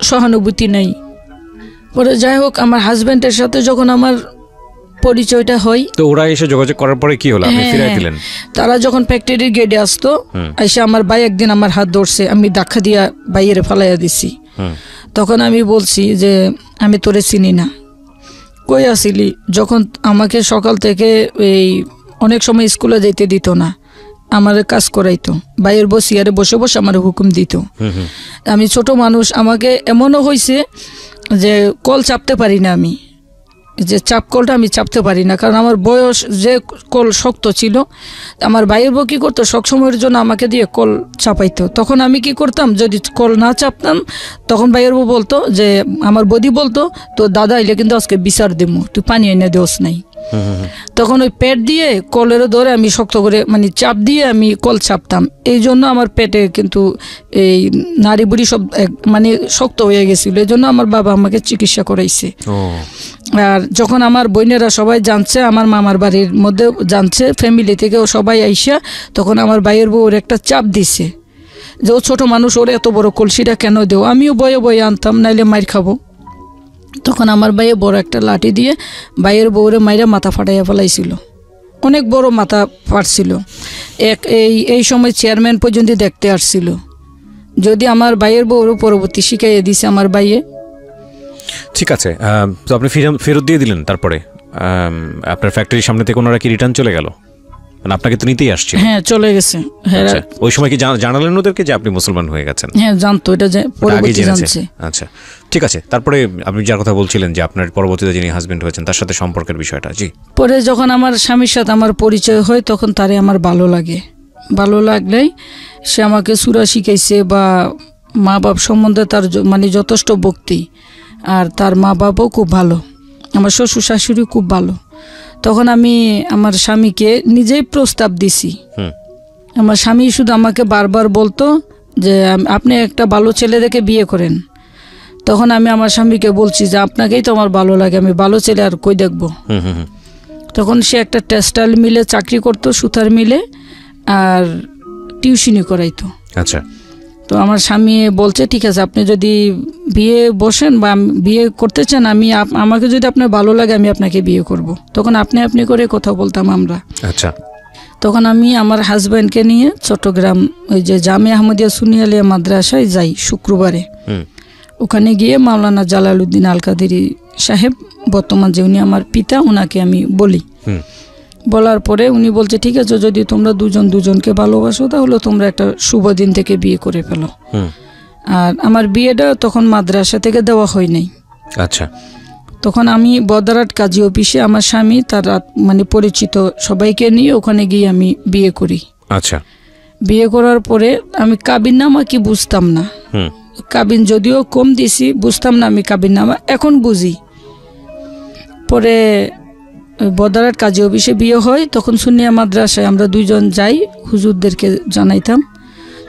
সহানুভূতি নেই। পরে যাই হোক, আমার হাজবেন্ডের সাথে যখন আমার পরিচয়টা হয়, তো ওরা এসে যোগাযোগ করার পরে কি হলো, আপনি ফিরাই দিলেন? তারা যখন ফ্যাক্টরির গেটে আসতো, এসে আমার ভাই একদিন আমার হাত ধরছে, আমি ধাক্কা দিয়া বাইরে ফালাইয়া দিছি। তখন আমি বলছি যে আমি তোরে চিনি না, কই আসিলি? যখন আমাকে সকাল থেকে এই অনেক সময় স্কুলে যেতে দিত না, আমার কাজ করাইতো, বাইরের বসিয়ারে বসে বসে আমার হুকুম দিত। আমি ছোট মানুষ, আমাকে এমনও হয়েছে যে কল চাপতে পারি না, আমি যে চাপ কলটা আমি চাপতে পারি না, কারণ আমার বয়স যে কল শক্ত ছিল। আমার ভাইয়ের বউ কী করতো, সবসময়ের জন্য আমাকে দিয়ে কল চাপাইতো। তখন আমি কি করতাম, যদি কল না চাপতাম, তখন ভাইয়ের বউ বলতো যে, আমার বদি বলতো, তো দাদা এলে কিন্তু আজকে বিচার দেবো, তুই পানি এনে দেওস নাই। তখন ওই পেট দিয়ে কলেরও ধরে আমি শক্ত করে মানে চাপ দিয়ে আমি কল চাপতাম। এই জন্য আমার পেটে কিন্তু এই নাড়ি বুড়ি সব মানে শক্ত হয়ে গেছিল। এই জন্য আমার বাবা আমাকে চিকিৎসা করাইছে। আর যখন আমার বোনেরা সবাই জানছে, আমার মামার বাড়ির মধ্যে জানছে, ফ্যামিলি থেকেও সবাই আইসা, তখন আমার ভাইয়ের বউ ওর একটা চাপ দিছে যে ও ছোট মানুষ, ওর এত বড় কলসিটা কেন দেও? আমিও বয়ে বয়ে আনতাম, নাইলে মাইর খাবো। তখন আমার ভাইয়ে বড় একটা লাঠি দিয়ে ভাইয়ের বউরে মাইরা মাথা ফাটাইয়া ফেলাইছিল, অনেক বড় মাথা ফাটছিল। এই সময় চেয়ারম্যান পর্যন্ত দেখতে আসছিল। যদি আমার ভাইয়ের বউর পরবর্তী শিখাইয়া দিছে আমার ভাইয়ে। ঠিক আছে, তো আপনি ফেরত দিয়ে দিলেন। তারপরে আপনার ফ্যাক্টরির সামনে থেকে ওনারা কি রিটার্ন চলে গেল? মানে আপনাকে তো নিতেই আসছে। হ্যাঁ, চলে গেছে। ওই সময় কি জানালেন ওদেরকে যে আপনি মুসলমান হয়ে গেছেন? হ্যাঁ, জানতো, এটা পরবর্তী জানছে। আচ্ছা, ঠিক আছে। তারপরে আপনি যার কথা বলছিলেন যে আপনার পরবর্তীতে যিনি হাজবেন্ড হয়েছেন, তার সাথে সম্পর্কের বিষয়টা। জি, পরে যখন আমার স্বামীর সাথে আমার পরিচয় হয়, তখন তারে আমার ভালো লাগে। ভালো লাগলেই সে আমাকে সূরা শিখাইছে, বা মা বাপ সম্বন্ধে তার মানে যথেষ্ট ভক্তি। আর তার মা বাবাও খুব ভালো, আমার শ্বশুর শাশুড়ি খুব ভালো। তখন আমি আমার স্বামীকে নিজেই প্রস্তাব দিছি। আমার স্বামী শুধু আমাকে বারবার বলতো যে আপনি একটা ভালো ছেলে দেখে বিয়ে করেন। তখন আমি আমার স্বামীকে বলছি যে আপনাকেই তো আমার ভালো লাগে, আমি ভালো ছেলে আর কই দেখবো। তখন সে একটা টেক্সটাইল মিলে চাকরি করতো, সুতার মিলে, আর টিউশনি করাইতো। আচ্ছা। তো আমার স্বামী বলছে ঠিক আছে, আপনি যদি বিয়ে বসেন বা বিয়ে করতে চান, আমাকে যদি আপনার ভালো লাগে আমি আপনাকে বিয়ে করব। তখন আপনি করে কথা বলতাম আমরা। আচ্ছা। তখন আমি আমার হাজব্যান্ডকে নিয়ে চট্টগ্রাম ওই যে জামিয়া আহমদিয়া সুন্নি আলিয়া মাদ্রাসায় যাই শুক্রবারে। ওখানে গিয়ে মাওলানা জালালউদ্দিন আল কাদেরী সাহেব, বর্তমান যে উনি আমার পিতা, ওনাকে আমি বলি। বলার পরে উনি বলছে ঠিক আছে, যদি তোমরা দুজন দুজনকে ভালোবাসো তাহলে তোমরা একটা শুভ দিন থেকে বিয়ে করে ফেলো। আর আমার বিয়েটা তখন মাদ্রাসা থেকে দেওয়া হয় নাই। আচ্ছা। তখন আমি বদারাট কাজী অফিসে আমার স্বামী তার মানে পরিচিত সবাইকে নিয়ে ওখানে গিয়ে আমি বিয়ে করি। আচ্ছা। বিয়ে করার পরে আমি কাবিননামা কি বুঝতাম না। কাবিন যদিও কম দিছি, বুঝতাম না আমি কাবিননামা, এখন বুঝি। পরে বদারাট কাজী অফিসে বিয়ে হয়। তখন সুন্নিয়া মাদ্রাসায় আমরা দুইজন যাই, হুজুরদেরকে জানাইতাম।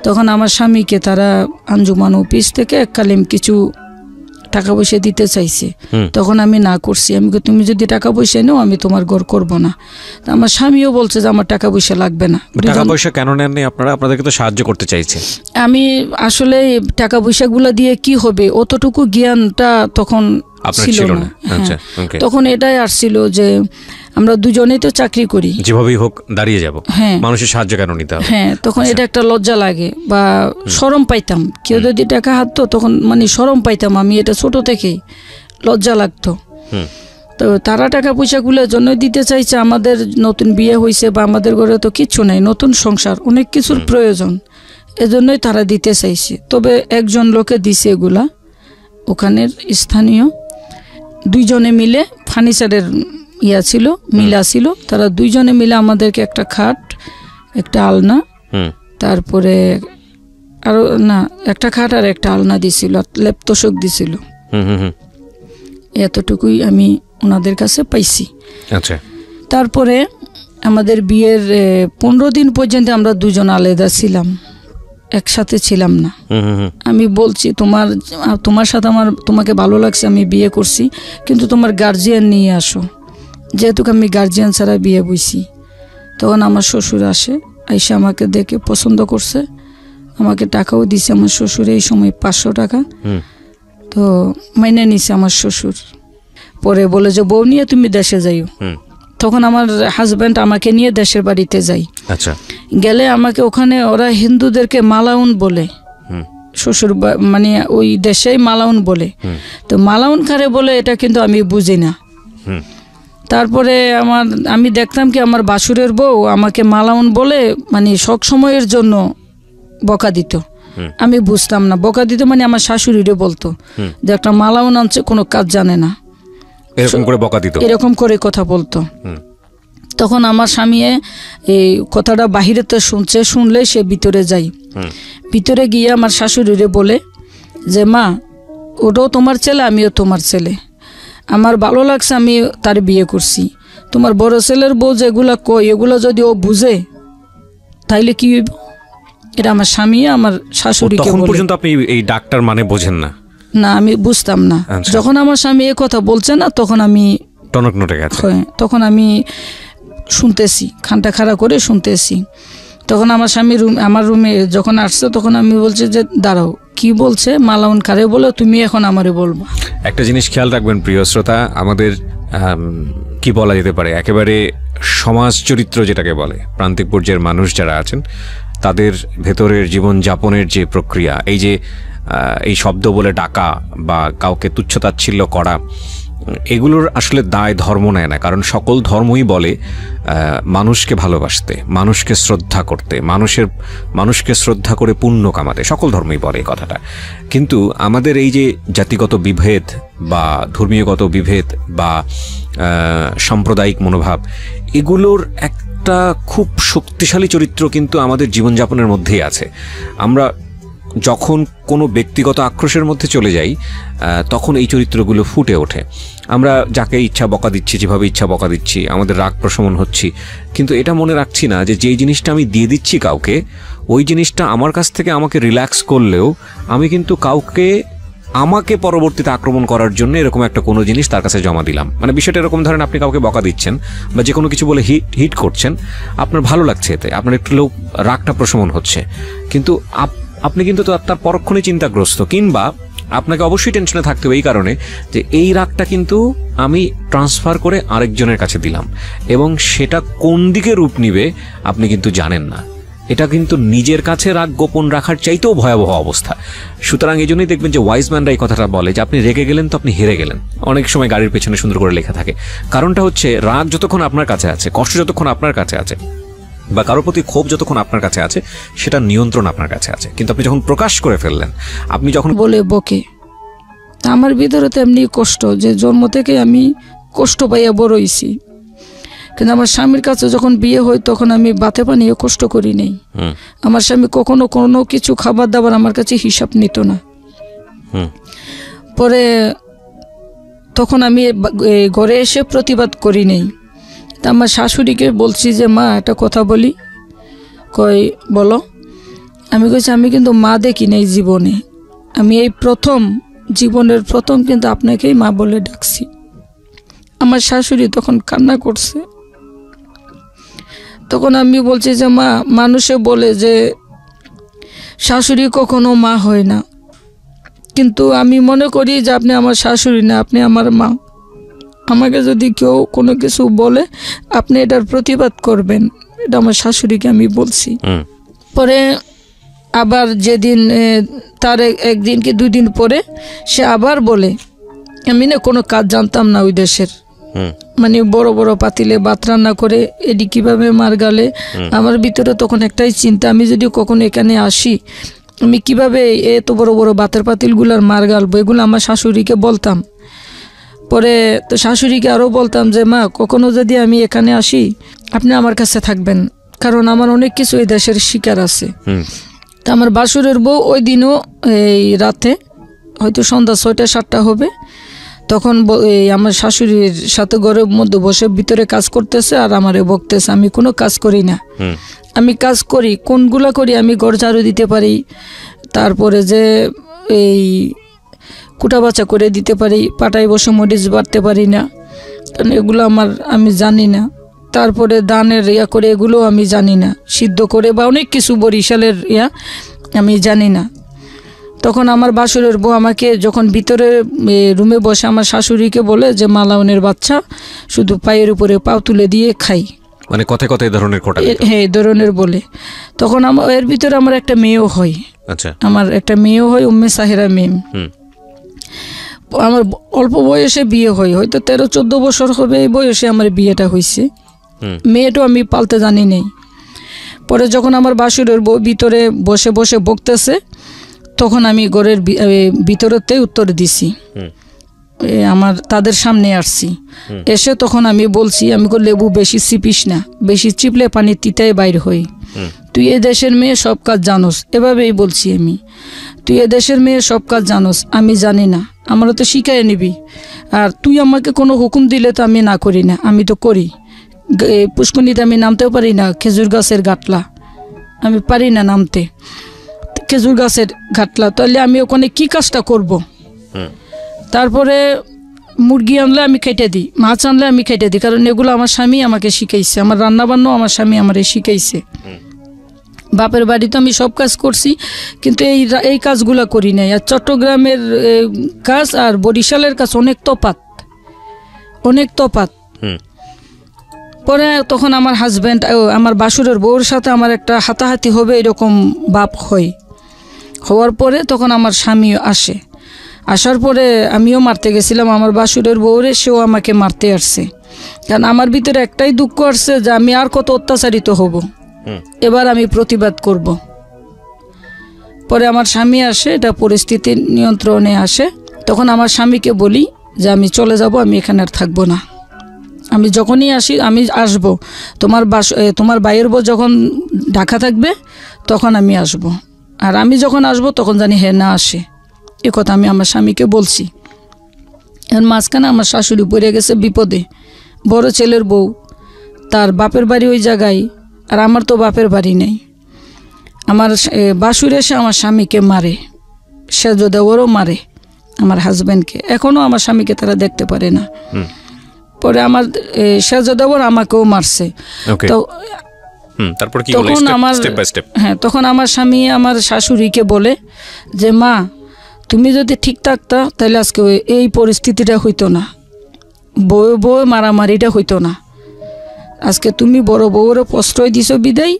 তখন আমার স্বামীকে তারা আঞ্জুমান অফিস থেকে এককালীন কিছু টাকা পয়সা দিতে চাইছে। তখন আমি না করছি, আমি তুমি যদি টাকা পয়সা নাও আমি তোমার ঘর করব না। আমার স্বামীও বলছে যে আমার টাকা পয়সা লাগবে না। টাকা পয়সা কেন নেননি আপনারা? আপনাদেরকে তো সাহায্য করতে চাইছে। আমি আসলে টাকা পয়সাগুলো দিয়ে কি হবে অতটুকু জ্ঞানটা তখন ছিল না। তখন এটাই আসছিল যে আমরা দুজনেই তো চাকরি করি, যেভাবেই হোক দাঁড়িয়ে যাব, মানুষের সাহায্য কেন নিতে হবে? হ্যাঁ, তখন এটা একটা লজ্জা লাগে বা শরম পাইতাম। কেউ যদি টাকা হাততো তখন মানে শরম পাইতাম আমি, এটা ছোট থেকেই লজ্জা লাগতো। তো তারা টাকা পয়সাগুলোর জন্য দিতে চাইছে। আমাদের নতুন বিয়ে হয়েছে বা আমাদের ঘরে তো কিচ্ছু নাই, নতুন সংসার, অনেক কিছুর প্রয়োজন, এজন্যই তারা দিতে চাইছে। তবে একজন লোকে দিছে এগুলা, ওখানের স্থানীয় দুইজনে মিলে, ফার্নিচারের ছিল, মিলা ছিল, তারা দুইজনে মিলে আমাদেরকে একটা খাট, একটা আলনা, তারপরে আরো না একটা খাট আর একটা আলনা দিছিল, লেপ তোষক দিছিল। এতটুকুই আমি ওনাদের কাছে পাইছি। আচ্ছা। তারপরে আমাদের বিয়ের 15 দিন পর্যন্ত আমরা দুজন আলাদা ছিলাম, একসাথে ছিলাম না। আমি বলছি তোমার সাথে তোমাকে ভালো লাগছে, আমি বিয়ে করছি, কিন্তু তোমার গার্জিয়ান নিয়ে আসো, যেহেতু আমি গার্জিয়ান ছাড়া বিয়ে বইছি। তখন আমার শ্বশুর আসে, আইসা আমাকে দেখে পছন্দ করছে, আমাকে টাকাও দিছে আমার শ্বশুর এই সময় 500 টাকা। তো মাইনে নিছে আমার শ্বশুর। পরে বলে যে বউ নিয়ে তুমি দেশে যাইও। তখন আমার হাজব্যান্ড আমাকে নিয়ে দেশের বাড়িতে যাই। আচ্ছা। গেলে আমাকে ওখানে ওরা হিন্দুদেরকে মালাউন বলে, শ্বশুর মানে ওই দেশেই মালাউন বলে। তো মালাউন কারে বলে এটা কিন্তু আমি বুঝি না। তারপরে আমি দেখতাম কি আমার বাসুরের বউ আমাকে মালাউন বলে মানে সব সময়ের জন্য বকা দিত। আমি বুঝতাম না, বকা দিত মানে আমার শাশুড়িরে বলতো যে একটা মালাউন আনছে, কোনো কাজ জানে না, এরকম করে বকা দিত, এরকম করে কথা বলতো। তখন আমার স্বামী এই কথাটা বাহিরেতে শুনছে, শুনলে সে ভিতরে যাই। ভিতরে গিয়ে আমার শাশুড়িরে বলে যে মা, ওটাও তোমার ছেলে, আমিও তোমার ছেলে, আমার ভালো লাগছে, আমি তার বিয়ে করছি। তোমার বড় ছেলের বউ যেগুলা কই এগুলো যদি ও বুঝে তাইলে কি হইব? এটা আমার স্বামী আমার শাশুড়িকে বলে। তখন পর্যন্ত আপনি এই ডাক্তার মানে বোঝেন না? না, আমি বুঝতাম না। যখন আমার স্বামী এ কথা বলছে না তখন আমি টনক নড়ে গেছে। তখন আমি শুনতেছি, খানটা খাড়া করে শুনতেছি। তখন আমার স্বামী আমার রুমে যখন আসছে তখন আমি বলছি যে দাঁড়াও, কি বলছে মালাউন কারে বলে, তুমি এখন আমারে বলবো। একটা জিনিস খেয়াল রাখবেন প্রিয় শ্রোতা, আমাদের কি বলা যেতে পারে একেবারে সমাজ চরিত্র যেটাকে বলে, প্রান্তিক পর্যায়ের মানুষ যারা আছেন তাদের ভেতরের জীবনযাপনের যে প্রক্রিয়া, এই যে এই শব্দ বলে ডাকা বা কাউকে তুচ্ছতাচ্ছিল্য করা, এগুলোর আসলে দায় ধর্ম নেয় না। কারণ সকল ধর্মই বলে মানুষকে ভালোবাসতে, মানুষকে শ্রদ্ধা করতে, মানুষকে শ্রদ্ধা করে পুণ্য কামাতে, সকল ধর্মই বলে এই কথাটা। কিন্তু আমাদের এই যে জাতিগত বিভেদ বা ধর্মীয়গত বিভেদ বা সাম্প্রদায়িক মনোভাব, এগুলোর একটা খুব শক্তিশালী চরিত্র কিন্তু আমাদের জীবনযাপনের মধ্যেই আছে। আমরা যখন কোনো ব্যক্তিগত আক্রোশের মধ্যে চলে যাই তখন এই চরিত্রগুলো ফুটে ওঠে। আমরা যাকে ইচ্ছা বকা দিচ্ছি, যেভাবে ইচ্ছা বকা দিচ্ছি, আমাদের রাগ প্রশমন হচ্ছি, কিন্তু এটা মনে রাখছি না যে যেই জিনিসটা আমি দিয়ে দিচ্ছি কাউকে, ওই জিনিসটা আমার কাছ থেকে আমাকে রিল্যাক্স করলেও আমি কিন্তু কাউকে আমাকে পরবর্তীতে আক্রমণ করার জন্য এরকম একটা কোনো জিনিস তার কাছে জমা দিলাম। মানে বিষয়টা এরকম, ধরেন আপনি কাউকে বকা দিচ্ছেন বা যে কোনো কিছু বলে হিট করছেন, আপনার ভালো লাগছে, এতে আপনার একটু রাগটা প্রশমন হচ্ছে, কিন্তু আপনি কিন্তু তার পরক্ষণে চিন্তাগ্রস্ত, কিংবা আপনাকে অবশ্যই টেনশনে থাকতে হবে এই কারণে যে এই রাগটা কিন্তু আমি ট্রান্সফার করে আরেকজনের কাছে দিলাম, এবং সেটা কোন দিকে রূপ নিবে আপনি কিন্তু জানেন না। এটা কিন্তু নিজের কাছে রাগ গোপন রাখার চাইতেও ভয়াবহ অবস্থা। সুতরাং এই জন্যই দেখবেন যে ওয়াইজ ম্যানরা এই কথাটা বলে যে আপনি রেগে গেলেন তো আপনি হেরে গেলেন। অনেক সময় গাড়ির পেছনে সুন্দর করে লেখা থাকে। কারণটা হচ্ছে রাগ যতক্ষণ আপনার কাছে আছে, কষ্ট যতক্ষণ আপনার কাছে আছে, বা কারোর প্রতি ক্ষোভ যতক্ষণ আপনার কাছে আছে, সেটা নিয়ন্ত্রণ আপনার কাছে আছে। কিন্তু আপনি যখন প্রকাশ করে ফেললেন, আপনি যখন বলে বকে, আমার ভিতরে তো এমনি কষ্ট, যে জন্ম থেকে আমি কষ্ট পাইয়া বড় হইছি। কিন্তু আমার স্বামীর কাছে যখন বিয়ে হয় তখন আমি বাতে পানিও কষ্ট করি নাই। আমার স্বামী কখনো কোনো কিছু খাবার দাবার আমার কাছে হিসাব নিত না। পরে তখন আমি ঘরে এসে প্রতিবাদ করি নাই। তা আমার শাশুড়িকে বলছি যে মা একটা কথা বলি। কই বলো। আমি কইছি আমি কিন্তু মা দেখি নাই জীবনে, আমি এই জীবনের প্রথম কিন্তু আপনাকেই মা বলে ডাকছি। আমার শাশুড়ি তখন কান্না করছে। তখন আমি বলছি যে মা, মানুষে বলে যে শাশুড়ি কখনো মা হয় না, কিন্তু আমি মনে করি যে আপনি আমার শাশুড়ি না, আপনি আমার মা। আমাকে যদি কেউ কোনো কিছু বলে আপনি এটার প্রতিবাদ করবেন, এটা আমার শাশুড়িকে আমি বলছি। পরে আবার যেদিন তার একদিন কি 2 দিন পরে সে আবার বলে, আমি না কোনো কাজ জানতাম না ওই দেশের, মানে বড় বড় পাতিলে ভাত রান্না করে এডি কিভাবে মার গালে। আমার ভিতরে তখন একটাই চিন্তা, আমি যদি কখনো এখানে আসি আমি কিভাবে এত বড় বড় ভাতের পাতিলগুলার মার গালবো, এগুলো আমার শাশুড়িকে বলতাম। পরে তো শাশুড়িকে আরও বলতাম যে মা, কখনো যদি আমি এখানে আসি আপনি আমার কাছে থাকবেন, কারণ আমার অনেক কিছু এই দেশের শিকার আছে। তা আমার বাসুরের বউ ওই দিনও এই রাতে হয়তো সন্ধ্যা 6টা-7টা হবে, তখন আমার শাশুড়ির সাথে ঘরের মধ্যে বসে ভিতরে কাজ করতেছে আর আমারে বকতেছে। আমি কোনো কাজ করি না, আমি কাজ করি কোনগুলা করি, আমি ঘর ঝাড়ু দিতে পারি, তারপরে যে এই কুটা বাছা করে দিতে পারি, পাটায় বসে মরিচ বাড়তে পারি না, কারণ এগুলো আমি জানি না। তারপরে ধানের করে এগুলো আমি জানি না, সিদ্ধ করে বা অনেক কিছু বরিশালের আমি জানি না। তখন আমার বাসুরের বউ আমাকে যখন ভিতরে রুমে বসে আমার শাশুড়িকে বলে যে মালাউনের বাচ্চা শুধু পায়ের উপরে পাও তুলে দিয়ে খাই, মানে কথায় কথায় এই ধরনের খোটা। হ্যাঁ, এই ধরনের বলে। তখন এর ভিতরে আমার একটা মেয়েও হয়। আচ্ছা, আমার একটা মেয়েও হয়, উম্মে সাহেরা মেম। আমার অল্প বয়সে বিয়ে হয়, হয়তো 13-14 বছর হবে এই বয়সে আমার বিয়েটা হয়েছে। মেয়েটাও আমি পালতে জানি নেই। পরে যখন আমার বাসুরের বউ ভিতরে বসে বসে বকতেছে, তখন আমি ঘরের ভিতরেতে উত্তর দিছি, আমার তাদের সামনে আসছি। এসে তখন আমি বলছি, আমি লেবু বেশি চিপিস না, বেশি চিপলে পানি তিতায় বাইর হই। তুই এ দেশের মেয়ে, সব কাজ জানোস। এভাবেই বলছি আমি, তুই এ দেশের মেয়ে, সব কাজ জানোস, আমি জানি না, আমারও তো শিখাই নিবি। আর তুই আমাকে কোনো হুকুম দিলে তো আমি না করি না, আমি তো করি। পুষ্কনিতে আমি নামতেও পারি না, খেজুর গাছের গাটলা আমি পারি না নামতে, খেজুর গাছের ঘাটলা, তাহলে আমি ওখানে কি কাজটা করব? তারপরে মুরগি আনলে আমি খেটে দিই, মাছ আনলে আমি খেটে দিই, কারণ এগুলো আমার স্বামী আমাকে শিখাইছে, আমার রান্নাবান্নাও আমার স্বামী আমারে শিখাইছে। বাপের বাড়িতে আমি সব কাজ করছি, কিন্তু এই কাজগুলো করি নাই। আর চট্টগ্রামের কাজ আর বরিশালের কাজ অনেক তফাৎ, অনেক তফাৎ। পরে তখন আমার হাজব্যান্ড, আমার বাসুরের বউর সাথে আমার একটা হাতাহাতি হবে এরকম বাপ হওয়ার পরে তখন আমার স্বামী আসে। আসার পরে আমিও মারতে গেছিলাম আমার বাসুরের বউরে, সেও আমাকে মারতে আসছে। কারণ আমার ভিতরে একটাই দুঃখ আসছে যে আমি আর কত অত্যাচারিত হব, এবার আমি প্রতিবাদ করব। পরে আমার স্বামী আসে, এটা পরিস্থিতি নিয়ন্ত্রণে আসে। তখন আমার স্বামীকে বলি যে আমি চলে যাব, আমি এখানে আর থাকবো না, আমি যখনই আসি আমি আসব, তোমার ভাইয়ের বউ যখন ঢাকা থাকবে তখন আমি আসব, আর আমি যখন আসব তখন জানি হে না আসে। এ কথা আমি আমার স্বামীকে বলছি। এর মাঝখানে আমার শাশুড়ি পড়ে গেছে বিপদে, বড় ছেলের বউ, তার বাপের বাড়ি ওই জায়গায়, আর আমার তো বাপের বাড়ি নেই। আমার বাসুর এসে আমার স্বামীকে মারে, সেজো দেওয়ারও মারে আমার হাজব্যান্ডকে, এখনও আমার স্বামীকে তারা দেখতে পারে না। পরে আমার সেজো দেওয়ার আমাকেও মারছে। তো তখন আমার তখন আমার স্বামী আমার শাশুড়িকে বলে যে মা, তুমি যদি ঠিক থাকতা তাহলে আজকে এই পরিস্থিতিটা হইতো না, বউ মারামারিটা হইতো না। আজকে তুমি বড় বউরে প্রশ্রয় দিছো বিদায়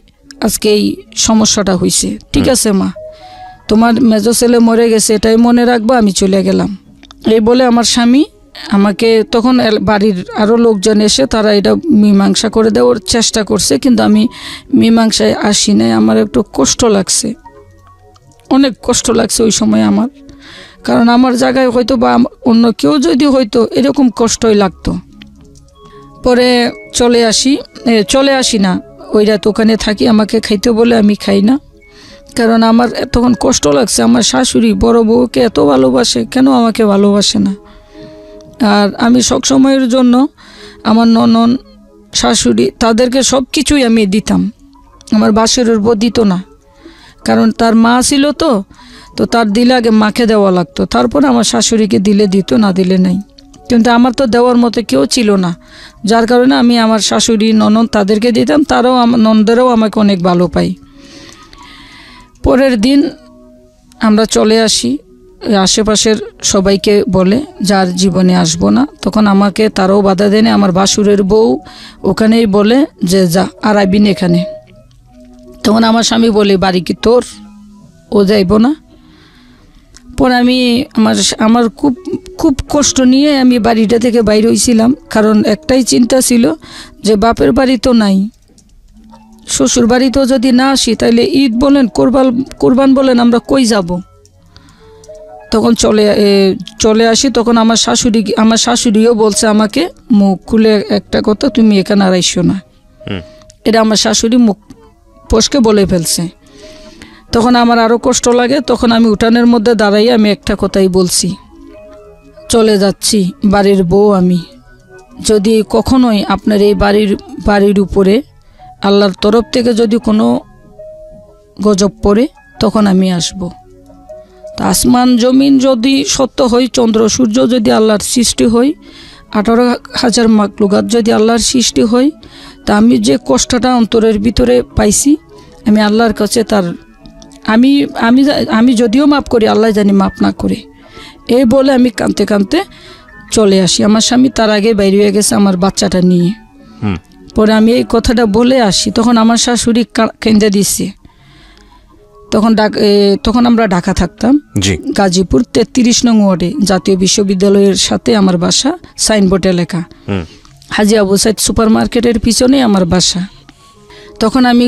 আজকে এই সমস্যাটা হয়েছে। ঠিক আছে মা, তোমার মেজো ছেলে মরে গেছে এটাই মনে রাখবা, আমি চলে গেলাম। এই বলে আমার স্বামী আমাকে, তখন বাড়ির আরও লোকজন এসে তারা এটা মীমাংসা করে দেওয়ার চেষ্টা করছে, কিন্তু আমি মীমাংসায় আসি নাই। আমার একটু কষ্ট লাগছে, অনেক কষ্ট লাগছে ওই সময় আমার, কারণ আমার জায়গায় হয়তো বা অন্য কেউ যদি হয়তো এরকম কষ্টই লাগতো। পরে চলে আসি না, ওই রাত ওখানে থাকি, আমাকে খাইতে বলে আমি খাই না, কারণ আমার তখন কষ্ট লাগছে। আমার শাশুড়ি বড় বউকে এত ভালোবাসে, কেন আমাকে ভালোবাসে না? আর আমি সব সময়ের জন্য আমার ননদ শাশুড়ি তাদেরকে সব কিছুই আমি দিতাম, আমার বাসুরের বউ দিত না, কারণ তার মা ছিল তো তার দিলে আগে মাকে দেওয়া লাগতো, তারপরে আমার শাশুড়িকে দিলে দিত, না দিলে নাই। কিন্তু আমার তো দেওয়ার মতো কেউ ছিল না, যার কারণে আমি আমার শাশুড়ি ননদ তাদেরকে দিতাম, তারাও ননদেরাও আমাকে অনেক ভালো পাই। পরের দিন আমরা চলে আসি, আশেপাশের সবাইকে বলে যার জীবনে আসবো না, তখন আমাকে তারাও বাধা দেনে। আমার বাসুরের বউ ওখানেই বলে যে যা আর আইবিন এখানে। তখন আমার স্বামী বলে বাড়ি কি তোর, ও যাইব না। পরে আমি আমার খুব খুব কষ্ট নিয়ে আমি বাড়িটা থেকে বাইরে হয়েছিলাম, কারণ একটাই চিন্তা ছিল যে বাপের বাড়ি তো নাই, শ্বশুর বাড়িতেও যদি না আসি তাহলে ঈদ বলেন কোরবান বলেন আমরা কই যাব। তখন চলে আসি। তখন আমার শাশুড়িও বলছে আমাকে মুখ খুলে একটা কথা, তুমি এখানে আর আইসো না। এটা আমার শাশুড়ি মুখ পোষকে বলে ফেলছে। তখন আমার আরও কষ্ট লাগে। তখন আমি উঠানের মধ্যে দাঁড়াই আমি একটা কথাই বলছি, চলে যাচ্ছি, বাড়ির বউ আমি, যদি কখনোই আপনার এই বাড়ির উপরে আল্লাহর তরফ থেকে যদি কোনো গজব পড়ে তখন আমি আসব। তা আসমান জমিন যদি সত্য হয়, চন্দ্র সূর্য যদি আল্লাহর সৃষ্টি হয়, 18,000 মাখলুকাত যদি আল্লাহর সৃষ্টি হয়, তা আমি যে কষ্টটা অন্তরের ভিতরে পাইছি আমি আল্লাহর কাছে তার আমি আমি আমি যদিও মাফ করি, আল্লাহ জানি মাফ না করে। এই বলে আমি কাঁদতে কাঁদতে চলে আসি। আমার স্বামী তার আগে বাইরে হয়ে গেছে আমার বাচ্চাটা নিয়ে। পরে আমি এই কথাটা বলে আসি, তখন আমার শাশুড়ি কেঁদে দিচ্ছে। তখন আমরা ঢাকা থাকতাম, গাজীপুর 33 নং ওয়ার্ডে, জাতীয় বিশ্ববিদ্যালয়ের সাথে আমার বাসা, সাইনবোর্ডে লেখা, হাজী আবু সাইদ সুপার মার্কেটের পিছনে আমার বাসা। তখন আমি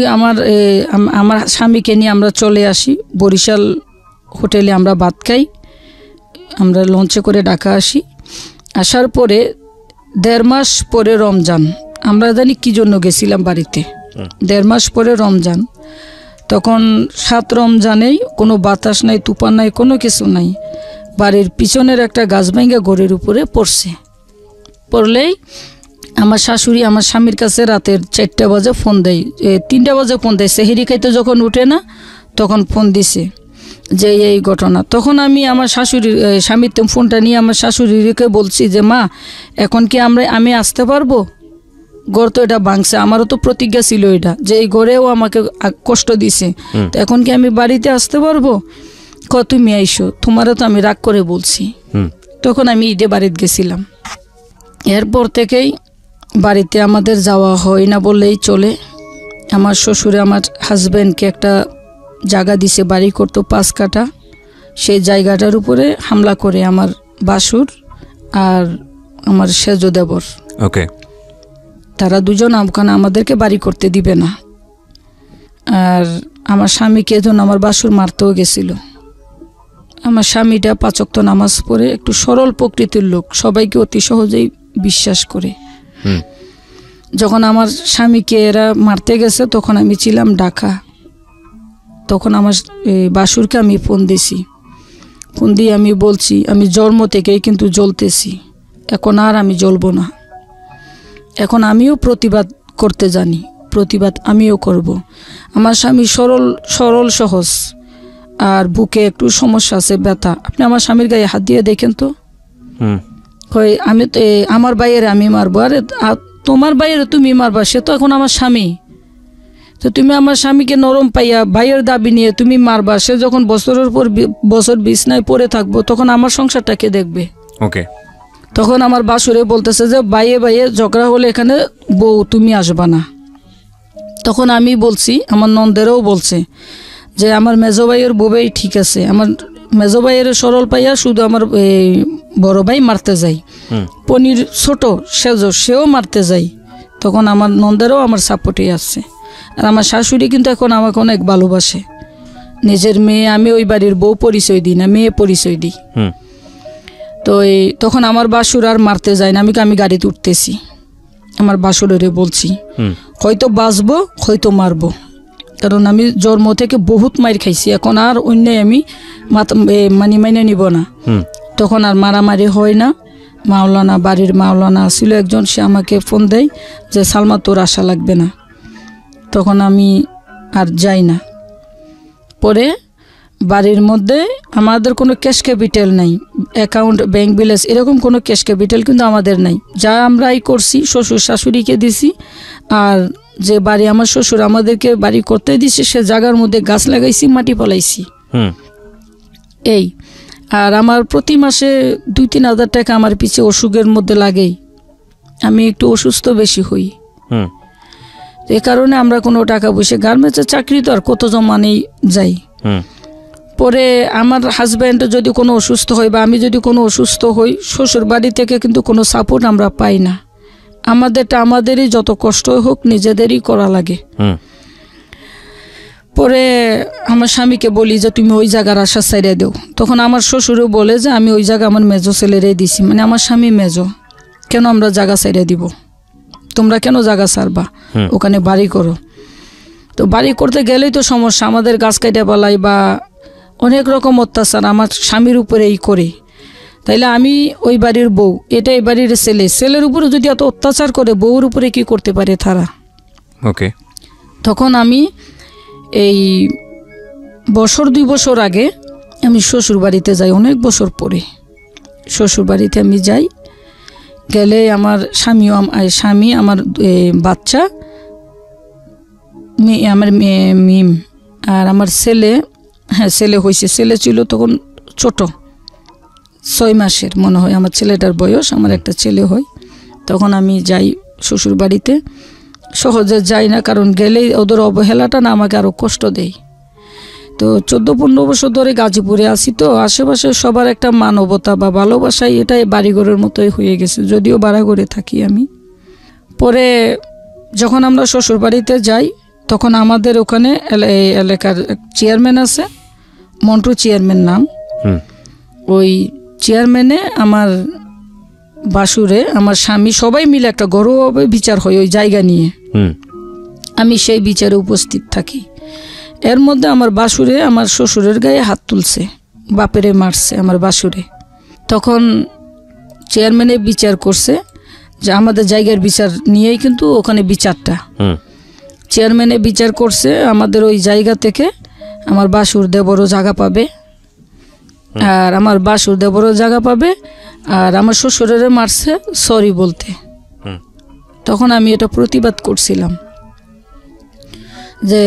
আমার স্বামীকে নিয়ে আমরা চলে আসি বরিশাল হোটেলে, আমরা ভাত খাই, আমরা লঞ্চে করে ঢাকা আসি। আসার পরে 1.5 মাস পরে রমজান, আমরা জানি কি জন্য গেছিলাম বাড়িতে। 1.5 মাস পরে রমজান, তখন 7 রমজানেই কোনো বাতাস নাই, তুফান নাই, কোনো কিছু নাই। বাড়ির পিছনের একটা গাছ ভাঙা ঘরের উপরে পড়লেই আমার শাশুড়ি আমার স্বামীর কাছে রাতের 4টা বাজে ফোন দেয়, 3টা বাজে ফোন দেয়, সেহেরি খাইতে যখন উঠে না তখন ফোন দিছে যে এই ঘটনা। তখন আমি আমার শাশুড়ির স্বামীর ফোনটা নিয়ে আমার শাশুড়িকে বলছি যে মা, এখন কি আমি আসতে পারবো? ঘর তো এটা ভাঙছে, আমারও তো প্রতিজ্ঞা ছিল এটা, যে এই ঘরেও আমাকে কষ্ট দিছে, তো এখন কি আমি বাড়িতে আসতে পারবো? তুমি আইসো, তোমারও তো আমি রাগ করে বলছি। তখন আমি ঈদে বাড়িতে গেছিলাম। এরপর থেকেই বাড়িতে আমাদের যাওয়া হয় না বললেই চলে। আমার শ্বশুরে আমার হাজব্যান্ডকে একটা জায়গা দিছে, বাড়ি করতো 5 কাঠা। সেই জায়গাটার উপরে হামলা করে আমার বাসুর আর আমার সেজ দেবর, তারা দুজন আমাদেরকে বাড়ি করতে দিবে না। আর আমার স্বামীকে যেন আমার বাসুর মারতেও গেছিল। আমার স্বামীটা 5 ওয়াক্ত নামাজ পড়ে, একটু সরল প্রকৃতির লোক, সবাইকে অতি সহজেই বিশ্বাস করে। যখন আমার স্বামীকে এরা মারতে গেছে তখন আমি ছিলাম ঢাকা। তখন আমার বাসুরকে আমি ফোন দিছি, ফোন দিয়ে আমি বলছি আমি জন্ম থেকেই কিন্তু জ্বলতেছি, এখন আর আমি জ্বলবো না। এখন আমিও প্রতিবাদ করতে জানি, প্রতিবাদ আমিও করব। আমার স্বামী সরল সহজ, আর বুকে একটু সমস্যা আছে, ব্যথা। আপনি আমার স্বামীর গায়ে হাত দিয়ে দেখেন তো, আমি তো আমার বাইরে আমি মারবো, আরে তোমার বাইরে তুমি মারবা, সে তো এখন আমার স্বামী। তো তুমি আমার স্বামীকে নরম পাইয়া ভাইয়ের দাবি নিয়ে তুমি মারবা, সে যখন বছরের পর বছর বিছনায় পড়ে থাকবো তখন আমার সংসারটাকে দেখবে। তখন আমার বাসুরে বলতেছে যে বাইয়ে ঝগড়া হলে এখানে বউ তুমি আসবা না। তখন আমি বলছি, আমার নন্দেরও বলছে যে আমার মেজো ভাইয়ের বউই ঠিক আছে, আমার মেজো ভাইয়ের সরল পাইয়া শুধু আমার বড় ভাই মারতে যাই, পনির ছোট সেও মারতে যাই। তখন আমার নন্দেরও আমার সাপোর্টে আসছে। আর আমার শাশুড়ি কিন্তু এখন আমাকে অনেক ভালোবাসে, নিজের মেয়ে। আমি ওই বাড়ির বউ পরিচয় দিই না, মেয়ে পরিচয় দিই। তো তখন আমার বাসুর আর মারতে যায় না, আমি গাড়িতে উঠতেছি, আমার বাসুরেরে বলছি হয়তো বাঁচবো হয়তো মারবো, কারণ আমি জন্ম থেকে বহুত মাইর খাইছি, এখন আর অন্যায় আমি মাইনে নিব না। তখন আর মারামারি হয় না। মাওলানা, বাড়ির মাওলানা ছিল একজন, সে আমাকে ফোন দেয় যে সালমা তোর আশা লাগবে না। তখন আমি আর যাই না। পরে বাড়ির মধ্যে আমাদের কোনো ক্যাশ ক্যাপিটাল নাই, অ্যাকাউন্ট, ব্যাংক ব্যালেন্স এরকম কোনো ক্যাশ ক্যাপিটাল কিন্তু আমাদের নাই। যা আমরাই করছি শ্বশুর শাশুড়িকে দিছি, আর যে বাড়ি আমার শ্বশুর আমাদেরকে বাড়ি করতে দিছে সে জায়গার মধ্যে গাছ লাগাইছি, মাটি ফলাইছি এই। আর আমার প্রতি মাসে 2-3 হাজার টাকা আমার পিছে অসুখের মধ্যে লাগেই, আমি একটু অসুস্থ বেশি হই। এ কারণে আমরা কোনো টাকা পয়সা, গার্মেন্টসের চাকরি তো আর কত জমানেই যাই। পরে আমার হাজব্যান্ড যদি কোনো অসুস্থ হয় বা আমি যদি কোনো অসুস্থ হই, শ্বশুর বাড়ি থেকে কিন্তু কোনো সাপোর্ট আমরা পাই না। আমাদেরই যত কষ্ট হোক নিজেদেরই করা লাগে। পরে আমার স্বামীকে বলি যে তুমি ওই জায়গার আশা ছাইড়ে দেও। তখন আমার শ্বশুরও বলে যে আমি ওই জায়গা আমার মেজো ছেলেরে দিছি, মানে আমার স্বামী মেজো, কেন আমরা জায়গা ছাইড়ে দিব, তোমরা কেন জায়গা ছাড়বা, ওখানে বাড়ি করো। তো বাড়ি করতে গেলেই তো সমস্যা, আমাদের গাছ কাটা পালাই বা অনেক রকম অত্যাচার আমার স্বামীর উপরেই করে। তাইলে আমি ওই বাড়ির বউ, এটা এই বাড়ির ছেলের উপরে যদি এত অত্যাচার করে, বউর উপরে কি করতে পারে তারা। তখন আমি এই 1-2 বছর আগে আমি শ্বশুর বাড়িতে যাই, অনেক বছর পরে শ্বশুর বাড়িতে আমি যাই। গেলে আমার স্বামী, আমার বাচ্চা, আমার মিম আর আমার ছেলে হ্যাঁ ছেলে হয়েছে, ছেলে ছিল তখন ছোট 6 মাসের মনে হয় আমার ছেলেটার বয়স, আমার একটা ছেলে হয়। তখন আমি যাই শ্বশুর বাড়িতে, সহজে যাই না, কারণ গেলেই ওদের অবহেলাটা না আমাকে আরও কষ্ট দেয়। তো 14-15 বছর ধরে গাজীপুরে আছি, তো আশেপাশে সবার একটা মানবতা বা ভালোবাসায় এটাই বাড়িঘরের মতোই হয়ে গেছে, যদিও ভাড়া করে থাকি আমি। পরে যখন আমরা শ্বশুর বাড়িতে যাই তখন আমাদের ওখানে এলাকার চেয়ারম্যান আছে, মন্টু চেয়ারম্যান নাম। ওই চেয়ারম্যানে আমার বাসুরে আমার স্বামী সবাই মিলে একটা ঘরোয়াভাবে বিচার হয় ওই জায়গা নিয়ে। আমি সেই বিচারে উপস্থিত থাকি। এর মধ্যে আমার বাসুরে আমার শ্বশুরের গায়ে হাত তুলছে, বাপেরে মারছে আমার বাসুরে। তখন চেয়ারম্যানে বিচার করছে যে আমাদের জায়গার বিচার নিয়েই কিন্তু ওখানে বিচারটা। চেয়ারম্যানে বিচার করছে আমাদের ওই জায়গা থেকে আমার বাসুর দেবরও জায়গা পাবে, আর আমার বাসুর দেবরও জায়গা পাবে, আর আমার শ্বশুরের মারছে সরি বলতে। তখন আমি এটা প্রতিবাদ করছিলাম যে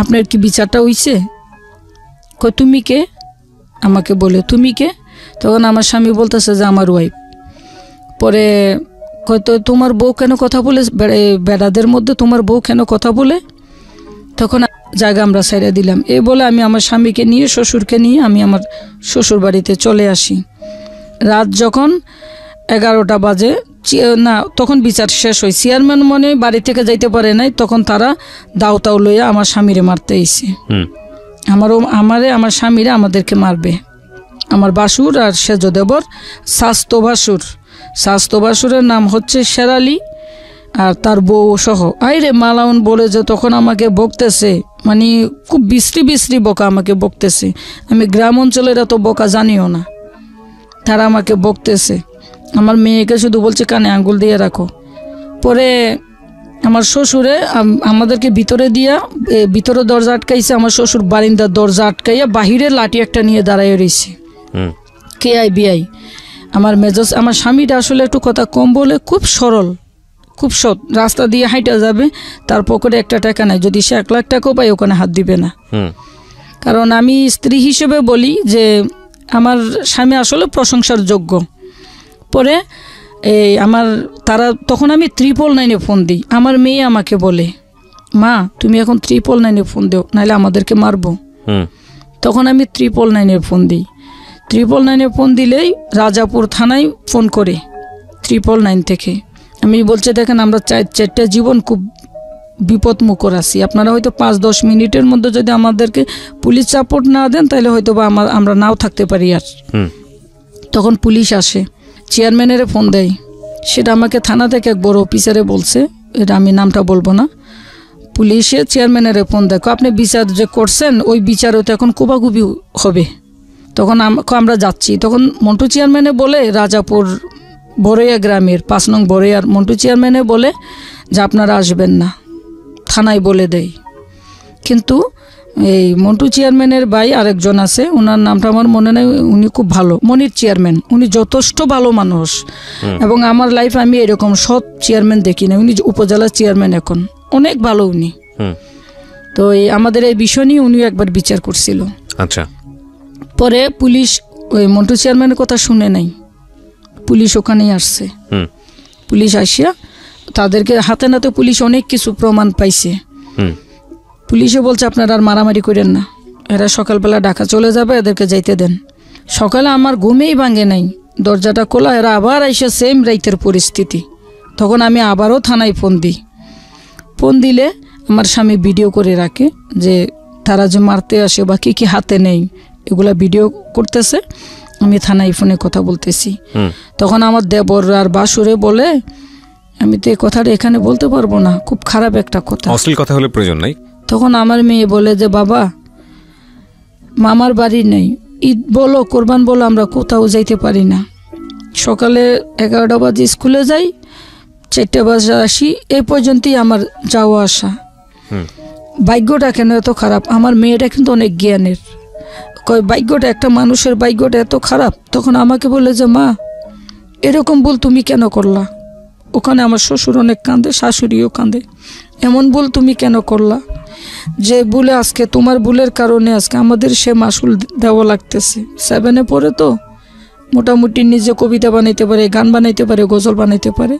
আপনার কি বিচারটা হইছে? কই তুমি কে? আমাকে বলে তুমি কে? তখন আমার স্বামী বলতেছে যে আমার ওয়াইফ। পরে হয়তো তোমার বউ কেন কথা বলে, বেড়াদের মধ্যে তোমার বউ কেন কথা বলে? তখন জায়গা আমরা ছেড়ে দিলাম। এই বলে আমি আমার স্বামীকে নিয়ে, শ্বশুরকে নিয়ে আমি আমার শ্বশুর বাড়িতে চলে আসি। রাত যখন 11টা বাজে, না তখন বিচার শেষ হয়, চেয়ারম্যান মনে বাড়ি থেকে যাইতে পারে নাই, তখন তারা দাও লইয়া আমার স্বামীরে মারতে আইছে। আমার স্বামীরা আমাদেরকে মারবে, আমার বাসুর আর সেজ দেবর স্বাস্থ্য বাসুরের নাম হচ্ছে শেরালি, আর তার বউ সহ। আইরে মালাউন বলে যে তখন আমাকে বকতেছে, মানে খুব বিশ্রী বকা আমাকে বকতেছে। আমি গ্রাম অঞ্চলের এত বকা জানিও না, তারা আমাকে বকতেছে। আমার মেয়েকে শুধু বলছে কানে আঙ্গুল দিয়ে রাখো। পরে আমার শ্বশুরে আমাদেরকে ভিতরে দিয়া, ভিতরে দরজা আটকাইছে, আমার শ্বশুর বারিন্দার দরজা আটকাইয়া বাহিরে লাঠি একটা নিয়ে দাঁড়াইয়া রয়েছে। কে আই বিআই আমার মেজাজ। আমার স্বামীটা আসলে একটু কথা কম বলে, খুব সরল, খুব সৎ, রাস্তা দিয়ে হাইটা যাবে, তার পকেটে একটা টাকা নাই, যদি সে 1 লাখ টাকাও পায় ওখানে হাত দিবে না। কারণ আমি স্ত্রী হিসেবে বলি যে আমার স্বামী আসলে প্রশংসার যোগ্য। পরে তারা তখন আমি 999-এ ফোন দিই। আমার মেয়ে আমাকে বলে, মা তুমি এখন 999-এ ফোন দিও, নাহলে আমাদেরকে মারবো। তখন আমি 999-এ ফোন দিই। 999-এ ফোন দিলেই রাজাপুর থানায় ফোন করে 999 থেকে আমি বলছে দেখেন আমরা 4টা জীবন খুব বিপদমুখর আছি, আপনারা হয়তো 5-10 মিনিটের মধ্যে যদি আমাদেরকে পুলিশ সাপোর্ট না দেন তাহলে হয়তো বা আমরা নাও থাকতে পারি। আর তখন পুলিশ আসে, চেয়ারম্যানের ফোন দেয়, সেটা আমাকে থানা থেকে এক বড় অফিসারে বলছে, এটা আমি নামটা বলবো না। পুলিশে চেয়ারম্যানের ফোন দেখো আপনি বিচার যে করছেন ওই বিচারও তো এখন কুবাকুবি হবে। তখন আমরা যাচ্ছি। তখন মন্টু চেয়ারম্যানে বলে, রাজাপুর বড়ইয়া গ্রামের 5 নং বড়ইয়ার মন্টু চেয়ারম্যানে বলে যে আপনারা আসবেন না, থানায় বলে দেয়। কিন্তু এই মন্টু চেয়ারম্যানের ভাই আরেকজন আছে, ওনার নামটা আমার মনে নেই, উনি খুব ভালো, মনির চেয়ারম্যান, উনি যথেষ্ট ভালো মানুষ। এবং আমার লাইফে আমি এরকম সৎ চেয়ারম্যান দেখি না। উনি উপজেলা চেয়ারম্যান এখন, অনেক ভালো উনি। তো আমাদের এই বিষয় নিয়ে উনিও একবার বিচার করছিল। আচ্ছা। পরে পুলিশ ওই মন্টু চেয়ারম্যানের কথা শুনে নাই, পুলিশ ওখানেই আসছে। পুলিশ আসিয়া তাদেরকে হাতে নাতে পুলিশ অনেক কিছু প্রমাণ পাইছে। পুলিশে বলছে আপনারা আর মারামারি করেন না, এরা সকালবেলা ঢাকা চলে যাবে, এদেরকে যাইতে দেন। সকালে আমার ঘুমেই ভাঙে নাই, দরজাটা খোলা, এরা আবার এসে সেম রাইতের পরিস্থিতি। তখন আমি আবারও থানায় ফোন দিই। ফোন দিলে আমার স্বামী ভিডিও করে রাখে যে তারা যে মারতে আসে বা কি হাতে নেই এগুলা ভিডিও করতেছে, আমি থানায় ফোনে কথা বলতেছি। তখন আমার দেবর আর বাসুরে বলে আমি তো এই কথাটা এখানে বলতে পারবো না, খুব খারাপ একটা কথা, অশ্লীল কথা হলে প্রয়োজন নাই। তখন আমার মেয়ে বলে যে বাবা মামার বাড়ি নেই, ঈদ বলো কোরবান বলো আমরা কোথাও যাইতে পারি না, সকালে 11টা বাজে স্কুলে যাই, 4টা বাজে আসি, এই পর্যন্তই আমার যাওয়া আসা। ভাগ্যটা কেন এত খারাপ? আমার মেয়েটা কিন্তু অনেক জ্ঞানের, কয় ভাগ্যটা, একটা মানুষের ভাগ্যটা এত খারাপ। তখন আমাকে বলে যে মা এরকম ভুল তুমি কেন করলা? ওখানে আমার শ্বশুর অনেক কাঁদে, শাশুড়িও কাঁদে। এমন ভুল তুমি কেন করলা, যে ভুলে আজকে তোমার ভুলের কারণে আজকে আমাদের সে মাসুল দেওয়া লাগতেছে। 7-এ পড়ে তো মোটামুটি নিজে কবিতা বানাইতে পারে, গান বানাইতে পারে, গজল বানাইতে পারে,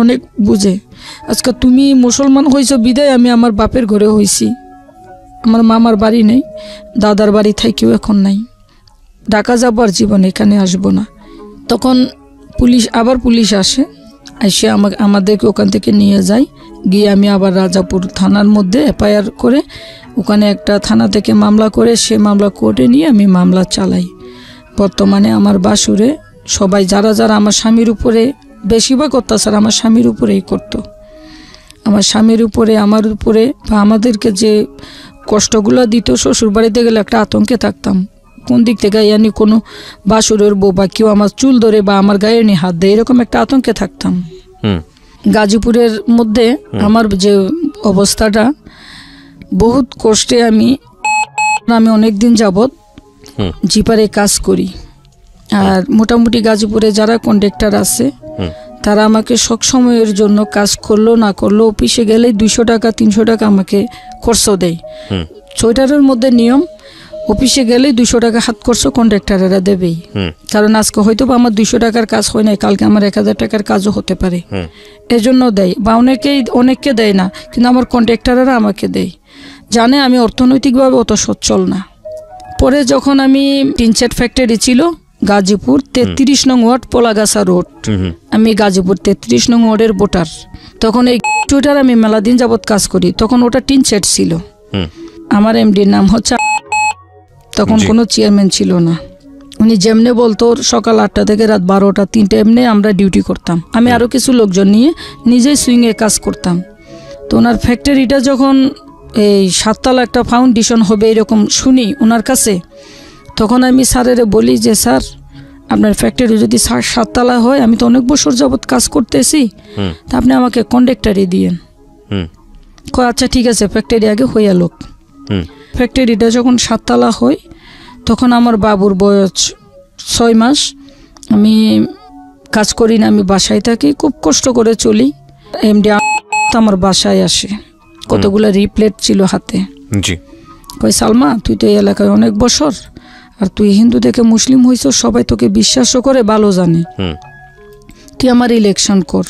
অনেক বুঝে। আজকে তুমি মুসলমান হয়েছো বিদায় আমি আমার বাপের ঘরে হয়েছি, আমার মামার বাড়ি নেই, দাদার বাড়ি থাকেও এখন নাই, ঢাকা যাবার জীবনে এখানে আসবো না। তখন পুলিশ আসে, এসে আমাদেরকে ওখান থেকে নিয়ে যায়। গিয়ে আমি আবার রাজাপুর থানার মধ্যে এফআইআর করে ওখানে একটা থানা থেকে মামলা করে সে মামলা কোর্টে নিয়ে আমি মামলা চালাই। বর্তমানে আমার বাসুরে সবাই যারা আমার স্বামীর উপরে বেশিরভাগ অত্যাচার আমার স্বামীর উপরেই করতো। আমার স্বামীর উপরে, আমার উপরে বা আমাদেরকে যে কষ্টগুলো দিত, শ্বশুর বাড়িতে গেলে একটা আতঙ্কে থাকতাম, কোন দিক থেকে ইয়ানি কোনো বাসুরের বউ বা কেউ আমার চুল ধরে বা আমার গায়ে নিয়ে হাত দেয়, এরকম একটা আতঙ্কে থাকতাম। গাজীপুরের মধ্যে আমার যে অবস্থাটা, বহুত কষ্টে আমি অনেক দিন যাবৎ জিপারে কাজ করি। আর মোটামুটি গাজীপুরে যারা কন্ট্রাক্টর আছে তারা আমাকে সব সময়ের জন্য কাজ করলো না করলো অফিসে গেলে 200 টাকা 300 টাকা আমাকে খরচ দেয়। সোয়েটারের মধ্যে নিয়ম, অফিসে গেলে 200 টাকা হাত খরচ কন্ট্রাক্টরেরা দেবেই। কারণ আজকে হয়তো বা আমার 200 টাকার কাজ হয় না, কালকে আমার 1000 টাকার কাজও হতে পারে, এজন্য দেয়। বা অনেককে দেয় না, কিন্তু আমার কন্ট্রাক্টরেরা আমাকে দেয়, জানে আমি অর্থনৈতিকভাবে অত সচ্ছল না। পরে যখন আমি টিনশেড ফ্যাক্টরি ছিল গাজীপুর 33 নং ওয়ার্ড পোলাগাছা রোড, আমি গাজীপুর 33 নং ওয়ার্ডের ভোটার। তখন এই টুইটার আমি মেলা দিন যাবৎ কাজ করি, তখন ওটা টিনশেড ছিল। আমার এমডির নাম হচ্ছে, তখন কোনো চেয়ারম্যান ছিল না, উনি যেমনে বলতো সকাল 8টা থেকে রাত 12টা 3টা এমনি আমরা ডিউটি করতাম। আমি আরও কিছু লোকজন নিয়ে নিজেই সুইংয়ে কাজ করতাম। তো ওনার ফ্যাক্টরিটা যখন এই 7 তলা একটা ফাউন্ডেশন হবে এরকম শুনি ওনার কাছে, তখন আমি স্যারের বলি যে স্যার আপনার ফ্যাক্টরি যদি 7 তলা হয়, আমি তো অনেক বছর যাবৎ কাজ করতেছি, তা আপনি আমাকে কন্ট্রাক্টরি দিয়েন। কয় আচ্ছা ঠিক আছে, ফ্যাক্টরি আগে হইয়া লোক। ফ্যাক্টরিটা যখন 7 তলা হয় তখন আমার বাবুর বয়স 6 মাস, আমি কাজ করি না, আমি বাসায় থাকি, খুব কষ্ট করে চলি। এমডি আমার বাসায় আসে, কতগুলো রিপ্লেট ছিল হাতে। কয় সালমা তুই তো এই এলাকায় অনেক বছর, আর তুই হিন্দু থেকে মুসলিম হইছ, সবাই তোকে বিশ্বাসও করে, ভালো জানে, তুই আমার ইলেকশন কর।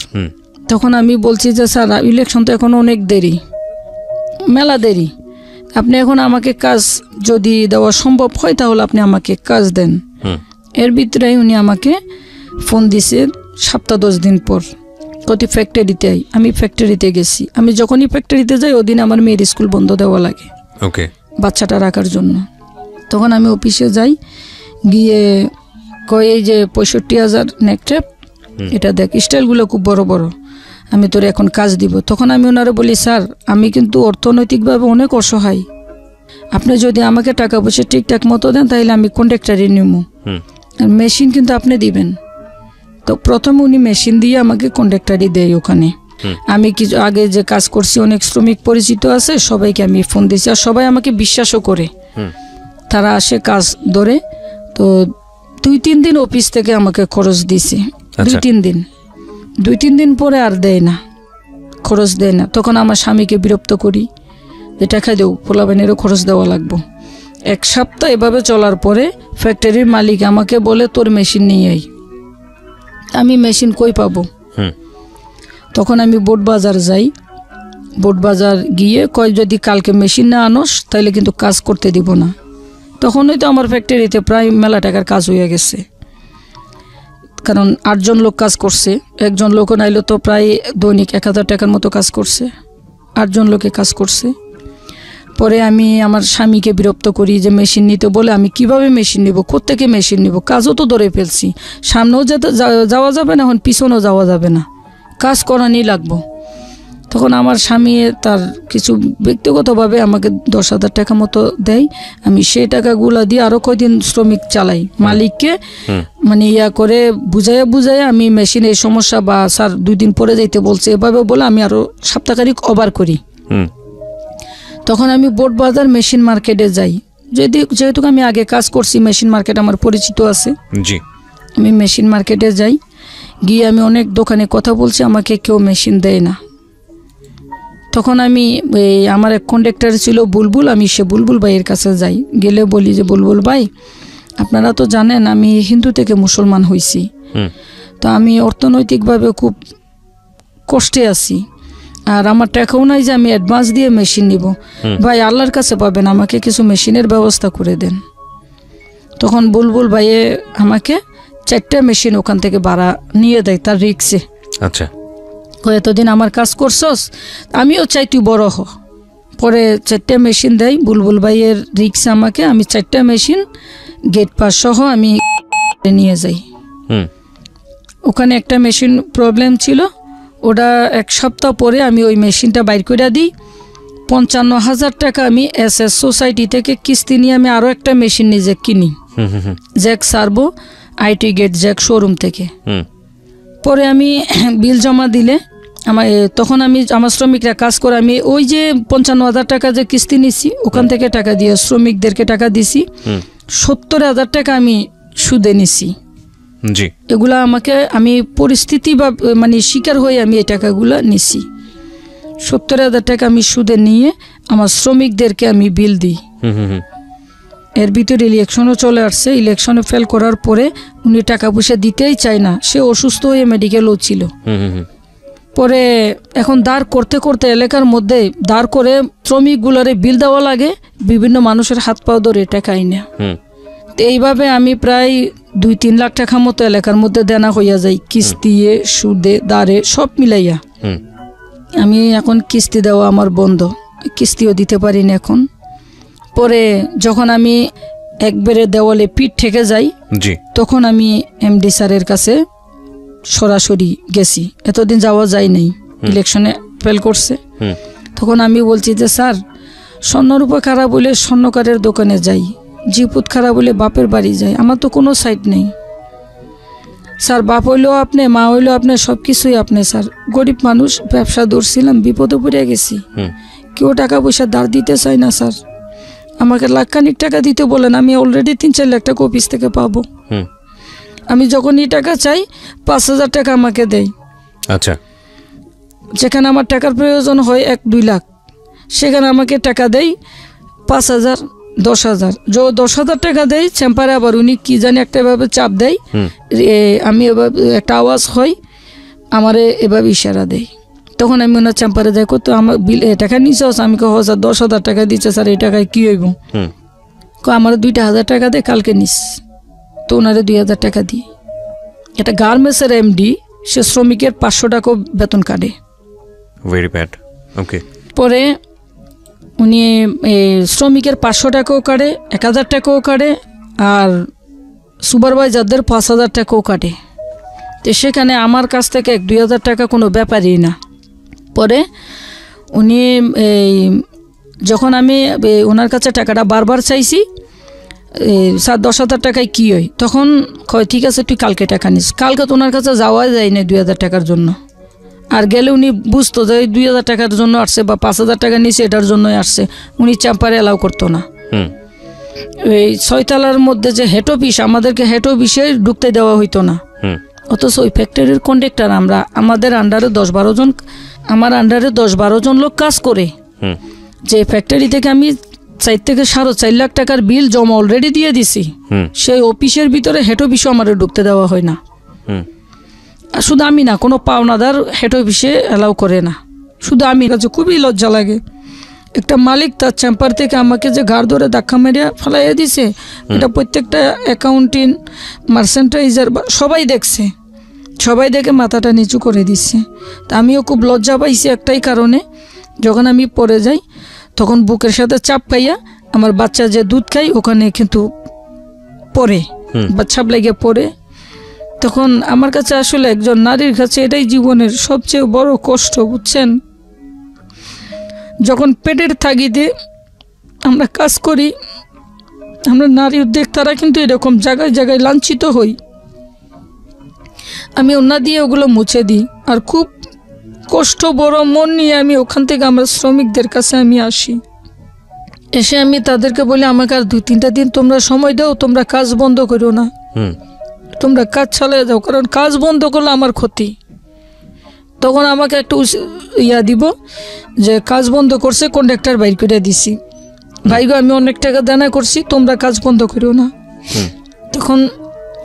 তখন আমি বলছি যে স্যার ইলেকশন তো এখন অনেক দেরি, মেলা দেরি, আপনি এখন আমাকে কাজ যদি দেওয়া সম্ভব হয় তাহলে আপনি আমাকে কাজ দেন। এর ভিতরেই উনি আমাকে ফোন দিছে 7-10 দিন পর, কতি ফ্যাক্টরিতে আই। আমি ফ্যাক্টরিতে গেছি, আমি যখনই ফ্যাক্টরিতে যাই ওদিন আমার মেয়ের স্কুল বন্ধ দেওয়া লাগে বাচ্চাটা রাখার জন্য। তখন আমি অফিসে যাই, গিয়ে কয় এই যে 65,000 নেকটেপ, এটা দেখ স্টাইলগুলো খুব বড় বড়, আমি তোর এখন কাজ দিব। তখন আমি ওনারা বলি স্যার আমি কিন্তু অর্থনৈতিকভাবে অনেক অসহায়, আপনি যদি আমাকে টাকা পয়সা ঠিকঠাক মতো দেন তাহলে আমি কন্ট্রাক্টরি নিব, আর মেশিন কিন্তু আপনি দিবেন। তো প্রথমে উনি মেশিন দিয়ে আমাকে কন্ট্রাক্টরি দেয় ওখানে। আমি কিছু আগে যে কাজ করছি অনেক শ্রমিক পরিচিত আছে, সবাইকে আমি ফোন দিয়েছি, আর সবাই আমাকে বিশ্বাসও করে, তারা আসে কাজ ধরে। তো 2-3 দিন অফিস থেকে আমাকে খরচ দিছে, 2-3 দিন পরে আর দেয় না, খরচ দেয় না। তখন আমার স্বামীকে বিরক্ত করি যে টাকা দেও, পোলাবেনেরও খরচ দেওয়া লাগবো। 1 সপ্তাহ এভাবে চলার পরে ফ্যাক্টরির মালিক আমাকে বলে তোর মেশিন নিয়ে আই। আমি মেশিন কই পাবো? তখন আমি বোট বাজার যাই, বোট বাজার গিয়ে কয় যদি কালকে মেশিন না আনোস তাহলে কিন্তু কাজ করতে দিব না। তখনই তো আমার ফ্যাক্টরিতে প্রায় মেলা টাকার কাজ হয়ে গেছে, কারণ 8 জন লোক কাজ করছে, একজন লোক নাইলে তো প্রায় দৈনিক 1000 টাকার মতো কাজ করছে, 8 জন লোকে কাজ করছে। পরে আমি আমার স্বামীকে বিরক্ত করি যে মেশিন নিতে বলে, আমি কিভাবে মেশিন নিব, কোত্থেকে মেশিন নিব, কাজও তো ধরে ফেলছি, সামনেও যেতে যাওয়া যাবে না, এখন পিছনেও যাওয়া যাবে না, কাজ করানি লাগবো। তখন আমার স্বামী তার কিছু ব্যক্তিগতভাবে আমাকে 10,000 টাকা মতো দেয়, আমি সেই টাকাগুলো দিয়ে আরও কয়দিন শ্রমিক চালাই, মালিককে মানে ইয়া করে বুঝাইয়া আমি মেশিনে এই সমস্যা বা স্যার 2 দিন পরে যাইতে বলছে, এভাবে বলে আমি আরও সাপ্তাহিক ওভার করি। তখন আমি বোট বাজার মেশিন মার্কেটে যাই, যেহেতু আমি আগে কাজ করছি, মেশিন মার্কেট আমার পরিচিত আছে, আমি মেশিন মার্কেটে যাই, গিয়ে আমি অনেক দোকানে কথা বলছি, আমাকে কেউ মেশিন দেয় না। তখন আমি আমার এক কন্ডাক্টর ছিল বুলবুল, আমি সে বুলবুল ভাইয়ের কাছে যাই, গেলে বলি যে বুলবুল ভাই আপনারা তো জানেন আমি হিন্দু থেকে মুসলমান হয়েছি, তো আমি অর্থনৈতিকভাবে খুব কষ্টে আছি, আর আমার টাকাও নাই যে আমি অ্যাডভান্স দিয়ে মেশিন নিব, ভাই আল্লাহর কাছে পাবেন আমাকে কিছু মেশিনের ব্যবস্থা করে দেন। তখন বুলবুল ভাইয়ে আমাকে 4টা মেশিন ওখান থেকে ভাড়া নিয়ে দেয় তার রিক্সে। আচ্ছা, এতদিন আমার কাজ করছস, আমিও চাই তুই বড় হ। পরে 4টা মেশিন দেয় বুলবুল ভাইয়ের রিক্সে আমাকে, আমি 4টা মেশিন গেট পাস সহ আমি নিয়ে যাই। ওখানে একটা মেশিন প্রবলেম ছিল, ওটা 1 সপ্তাহ পরে আমি ওই মেশিনটা বাইর করে দিই। 55,000 টাকা আমি SS সোসাইটি থেকে কিস্তি নিয়ে আমি আরও একটা মেশিন নিজে কিনি, জ্যাক সার্ভো IT গেট জ্যাক শোরুম থেকে। পরে আমি বিল জমা দিলে তখন আমি আমার শ্রমিকরা কাজ করে, আমি ওই যে 55,000 টাকা যে কিস্তি নিছি ওখান থেকে টাকা দিয়ে শ্রমিকদেরকে টাকা দিছি, 70,000 টাকা আমি সুদে নিছি। জি, এগুলা আমাকে আমি পরিস্থিতি বা মানে শিকার হয়ে আমি এই টাকাগুলো নিছি। 70,000 টাকা আমি সুদে নিয়ে আমার শ্রমিকদেরকে আমি বিল দিই। এর ভিতরে ইলেকশনও চলে আসছে, ইলেকশনে ফেল করার পরে উনি টাকা পয়সা দিতেই চায় না, সে অসুস্থ হয়ে মেডিকেলও ছিল। পরে এখন দাঁড় করতে করতে এলাকার মধ্যে দাঁড় করে শ্রমিকগুলারে বিল দেওয়া লাগে, বিভিন্ন মানুষের হাত পাও ধরে টাকা আইনা। তো এইভাবে আমি প্রায় 2-3 লাখ টাকা মতো এলাকার মধ্যে দেনা হইয়া যাই, কিস্তিয়ে সুদে দাঁড়ে সব মিলাইয়া। আমি এখন কিস্তি দেওয়া আমার বন্ধ, কিস্তিও দিতে পারি না এখন। পরে যখন আমি একবারে দেওয়ালে পিঠ ঠেকে যাই, তখন আমি MD স্যারের কাছে সরাসরি গেছি, এতদিন যাওয়া যায় নাই, ইলেকশনে ফেল করছে। তখন আমি বলছি যে স্যার স্বর্ণরূপা খারাপ বলে স্বর্ণকারের দোকানে যাই, জিপুত খারাপ বলে বাপের বাড়ি যাই, আমার তো কোনো সাইড নেই স্যার, বাপ হইলেও আপনি, মা হইলেও আপনি, সব কিছুই আপনি স্যার, গরিব মানুষ, ব্যবসা ধরছিলাম, বিপদে পড়ে গেছি, কেউ টাকা পয়সা ধার দিতে চায় না স্যার, আমাকে লাখখানিক টাকা দিতে বলেন, আমি অলরেডি 3-4 লাখ টাকা অফিস থেকে পাবো। আমি যখন এই টাকা চাই 5,000 টাকা আমাকে দেয়। আচ্ছা, যেখানে আমার টাকার প্রয়োজন হয় 1-2 লাখ, সেখানে আমাকে টাকা দেয় 5,000, 10,000। 10,000 টাকা দেয় চেম্পারে, আবার উনি কি জানি একটা এভাবে চাপ দেয়, আমি এভাবে একটা আওয়াজ হয়, আমারে এভাবে ইশারা দেয়। তখন আমি ওনার চেম্পারে যাই, করতো আমার বিল টাকা নিচ্ছে, আমি কো স্যার 10,000 টাকা দিচ্ছে স্যার, এই টাকায় কী হইব? আমার 2,000 টাকা দেয়, কালকে নিস। তো ওনারে 2,000 টাকা দিই। এটা গার্মেন্টসের MD, সে শ্রমিকের 500 টাকা বেতন কাটে। Very bad. ওকে। পরে উনি শ্রমিকের 500 টাকাও কাটে, 1,000 টাকাও কাটে, আর সুপারভাইজারদের 5,000 টাকাও কাটে। তো সেখানে আমার কাছ থেকে 1-2,000 টাকা কোনো ব্যাপারই না। পরে উনি যখন আমি ওনার কাছে টাকাটা বারবার চাইছি, স্যার 10,000 টাকায় কী হয়, তখন কয় ঠিক আছে তুই কালকে টাকা নিস। কালকে তো ওনার কাছে যাওয়া যায় না 2,000 টাকার জন্য, আর গেলে উনি বুঝতো যে 2,000 টাকার জন্য আসছে বা 5,000 টাকা নিছে এটার জন্যই আসছে, উনি চেম্বারে অ্যালাউ করতো না। এই 6 তলার মধ্যে যে হেড অফিস, আমাদেরকে হেড অফিসে ঢুকতে দেওয়া হইতো না। অথচ ওই ফ্যাক্টরির কন্ডাক্টর আমরা, আমাদের আন্ডারে 10-12 জন, আমার আন্ডারে 10-12 জন লোক কাজ করে। যে ফ্যাক্টরি থেকে আমি 4 থেকে 4.5 লাখ টাকার বিল জমা অলরেডি দিয়ে দিছি, সেই অফিসের ভিতরে হেড অফিসও আমার ঢুকতে দেওয়া হয় না। আর শুধু আমি না, কোনো পাওনাদার হেড অফিসে অ্যালাউ করে না, শুধু আমি। কাছে খুবই লজ্জা লাগে, একটা মালিক তার চেম্বার থেকে আমাকে যে ঘাড় ধরে ধাক্কা মেরিয়া ফেলাইয়া দিছে, এটা প্রত্যেকটা অ্যাকাউন্টিং, মার্চেন্টাইজার সবাই দেখছে, সবাই দেখে মাথাটা নিচু করে দিচ্ছে। তা আমিও খুব লজ্জা পাইছি একটাই কারণে, যখন আমি পড়ে যাই তখন বুকের সাথে চাপ খাইয়া আমার বাচ্চা যে দুধ খাই ওখানে কিন্তু পড়ে, ছাপ লেগে পড়ে। তখন আমার কাছে আসলে একজন নারীর কাছে এটাই জীবনের সবচেয়ে বড় কষ্ট, বুঝছেন। যখন পেটের তাগিদে আমরা কাজ করি, আমরা নারী উদ্যোক্তারা কিন্তু এরকম জায়গায় জায়গায় লাঞ্ছিত হই। আমি ওনা দিয়ে ওগুলো মুছে দিই, আর খুব কষ্ট বড় মন নিয়ে আমি ওখান থেকে আমার শ্রমিকদের কাছে আমি আসি। এসে আমি তাদেরকে বলি আমাকে আর 2-3টা দিন তোমরা সময় দাও, তোমরা কাজ বন্ধ করো না, তোমরা কাজ চালিয়ে যাও, কারণ কাজ বন্ধ করলে আমার ক্ষতি। তখন আমাকে একটা দিব যে কাজ বন্ধ করছে, কন্ডাক্টর বাইর করে দিছি, ভাইগো আমি অনেক টাকা দেনা করছি, তোমরা কাজ বন্ধ করো না। তখন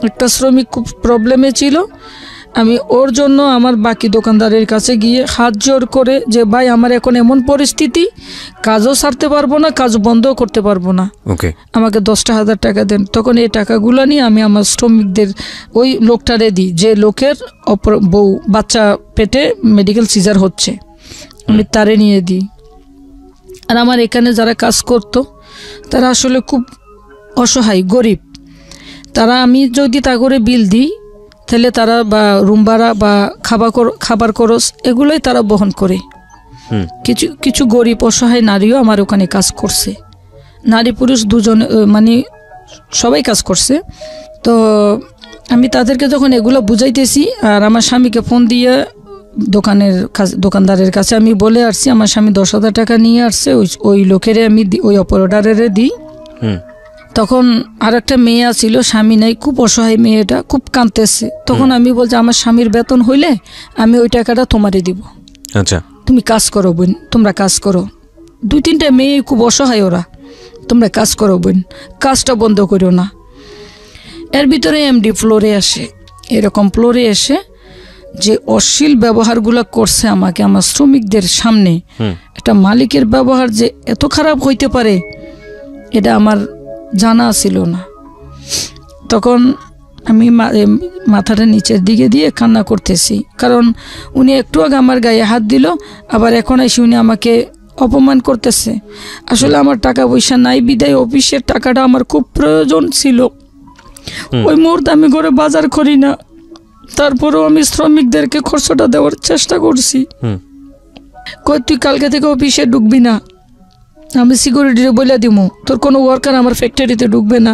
একটা শ্রমিক খুব প্রবলেমে ছিল, আমি ওর জন্য আমার বাকি দোকানদারের কাছে গিয়ে হাত জোর করে যে ভাই আমার এখন এমন পরিস্থিতি, কাজও ছাড়তে পারবো না, কাজ বন্ধও করতে পারবো না, আমাকে 10,000 টাকা দেন। তখন এই টাকাগুলো নিয়ে আমি আমার শ্রমিকদের ওই লোকটারে দিই, যে লোকের বউ বাচ্চা পেটে মেডিকেল সিজার হচ্ছে, আমি তারে নিয়ে দিই। আর আমার এখানে যারা কাজ করতো তারা আসলে খুব অসহায়, গরিব, তারা আমি যদি তা করে বিল দিই তাহলে তারা বা রুম ভাড়া বা খাবার খরচ এগুলোই তারা বহন করে। কিছু কিছু গরিব অসহায় নারীও আমার ওখানে কাজ করছে, নারী পুরুষ দুজন, মানে সবাই কাজ করছে। তো আমি তাদেরকে যখন এগুলো বুঝাইতেছি, আর আমার স্বামীকে ফোন দিয়ে দোকানদারের কাছে আমি বলে আসছি, আমার স্বামী 10,000 টাকা নিয়ে আসছে, ওই লোকেরে আমি ওই অপারেটরের দিই। তখন আর একটা মেয়ে ছিল, স্বামী নাই, খুব অসহায়, মেয়েটা খুব কাঁদতেছে। তখন আমি বলছি আমার স্বামীর বেতন হইলে আমি ওই টাকাটা তোমারে দিব, আচ্ছা তুমি কাজ করো বোন, তোমরা কাজ করো। 2-3টা মেয়ে খুব অসহায়, ওরা, তোমরা কাজ করো বোন, কাজটা বন্ধ করো না। এর ভিতরে এমডি ফ্লোরে আসে, এরকম ফ্লোরে এসে যে অশ্লীল ব্যবহারগুলো করছে আমাকে, আমার শ্রমিকদের সামনে, একটা মালিকের ব্যবহার যে এত খারাপ হইতে পারে এটা আমার জানা ছিল না। তখন আমি মাথাটা নিচের দিকে দিয়ে কান্না করতেছি, কারণ উনি একটু আগে আমার গায়ে হাত দিল, আবার এখন এসে উনি আমাকে অপমান করতেছে। আসলে আমার টাকা পয়সা নাই বিদায় অফিসের টাকাটা আমার খুব প্রয়োজন ছিল, ওই মুহূর্তে আমি ঘরে বাজার করি না, তারপরেও আমি শ্রমিকদেরকে খরচটা দেওয়ার চেষ্টা করছি। কই তুই কালকে থেকে অফিসে ঢুকবি না, আমি সিকিউরিটিরে বলে দিব তোর কোনো ওয়ার্কার আমার ফ্যাক্টরিতে ঢুকবে না।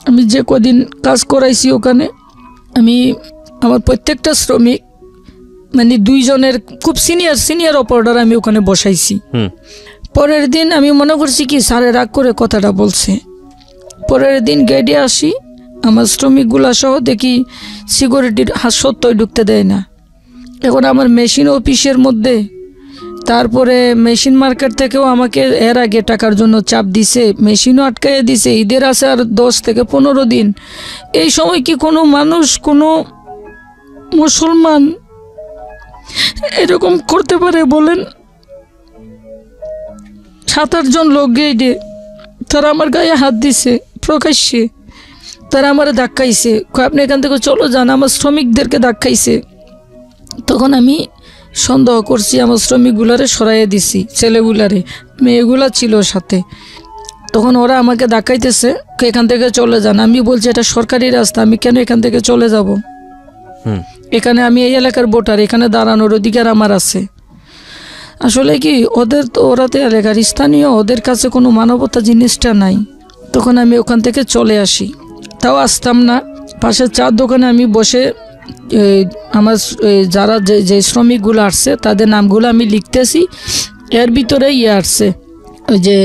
আমি যে কদিন কাজ করাইছি ওখানে, আমি আমার প্রত্যেকটা শ্রমিক, মানে 2 জনের খুব সিনিয়র অপারেটর আমি ওখানে বসাইছি। পরের দিন আমি মনে করছি কি স্যারে রাগ করে কথাটা বলছে। পরের দিন গেটে আসি, আমার শ্রমিকগুলা সহ দেখি সিকিউরিটির হাত সত্যই ঢুকতে দেয় না। এখন আমার মেশিন অফিসের মধ্যে, তারপরে মেশিন মার্কেট থেকেও আমাকে এর আগে টাকার জন্য চাপ দিছে, মেশিনও আটকাইয়ে দিছে, ঈদের আছে আর 10 থেকে 15 দিন। এই সময় কি কোনো মানুষ, কোনো মুসলমান এরকম করতে পারে বলেন? 7-8 জন লোক গেইডে, তারা আমার গায়ে হাত দিছে প্রকাশ্যে, তারা আমার ধাক্কাইছে, আপনি এখান থেকে চলো যান, আমার শ্রমিকদেরকে ধাক্কাইছে। তখন আমি সন্দেহ করছি, আমার শ্রমিকগুলারে সরাইয়ে দিছি, ছেলেগুলারে, মেয়েগুলা ছিল সাথে। তখন ওরা আমাকে ধাক্কাইতেছে, এখান থেকে চলে যান। আমি বলছি এটা সরকারি রাস্তা, আমি কেন এখান থেকে চলে যাব? এখানে আমি এই এলাকার ভোটার, এখানে দাঁড়ানোর অধিকার আমার আছে। আসলে কি ওদের তো, ওরা তো এলাকার স্থানীয়, ওদের কাছে কোনো মানবতা জিনিসটা নাই। তখন আমি ওখান থেকে চলে আসি, তাও আসতাম না। পাশের চার দোকানে আমি বসে আমার যারা যে শ্রমিকগুলো আসছে তাদের নামগুলো আমি লিখতেছি। এর ভিতরে আসছে, ওই যে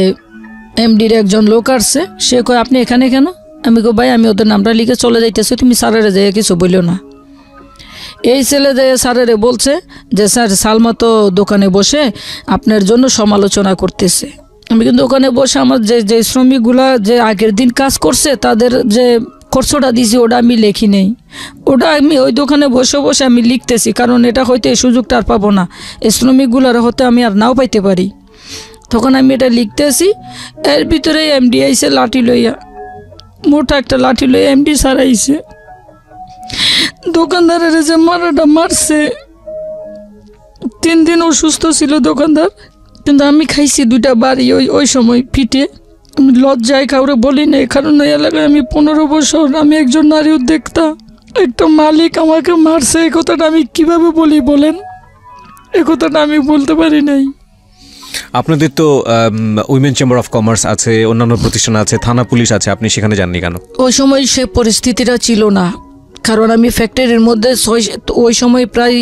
এমডির একজন লোক আসছে, সে কয় আপনি এখানে কেন? আমি কই ভাই আমি ওদের নামটা লিখে চলে যাইতেছি, তুমি স্যারেরে যাই কিছু বললো না। এই ছেলে যে স্যারেরে বলছে যে স্যার সালমা তো দোকানে বসে আপনার জন্য সমালোচনা করতেছে। আমি কিন্তু ওখানে বসে আমার যে শ্রমিকগুলা যে আগের দিন কাজ করছে তাদের যে খরচটা দিছি ওটা আমি লেখি নেই, ওটা আমি ওই দোকানে বসে বসে আমি লিখতেছি, কারণ এটা হয়তো এই সুযোগটা আর পাবো না, এই শ্রমিকগুলার হয়তো আমি আর নাও পাইতে পারি। তখন আমি এটা লিখতেছি, এর ভিতরে এমডি আইসে লাঠি লইয়া, মোটা একটা লাঠি লইয়া এমডি স্যার আইসে, দোকানদারের যে মারাটা মারছে। 3 দিন অসুস্থ ছিল দোকানদার, কিন্তু আমি খাইছি 2টা বাড়ি ওই সময় পিঠে। আমি লজ্জায় কাউরে বলি নাই, কারণ এই এলাকায় আমি 15 বছর, আমি একজন নারী উদ্যোক্তা, একটা মালিক আমাকে মারছে, এই কথাটা আমি কিভাবে বলি বলেন? এই কথাটা আমি বলতে পারি নাই। আপনাদের তো উইমেন চেম্বার অফ কমার্স আছে, অন্যান্য প্রতিষ্ঠান আছে, থানা পুলিশ আছে, আপনি সেখানে যাননি কেন? ওই সময় সে পরিস্থিতিটা ছিল না, কারণ আমি ফ্যাক্টরির মধ্যে ওই সময় প্রায়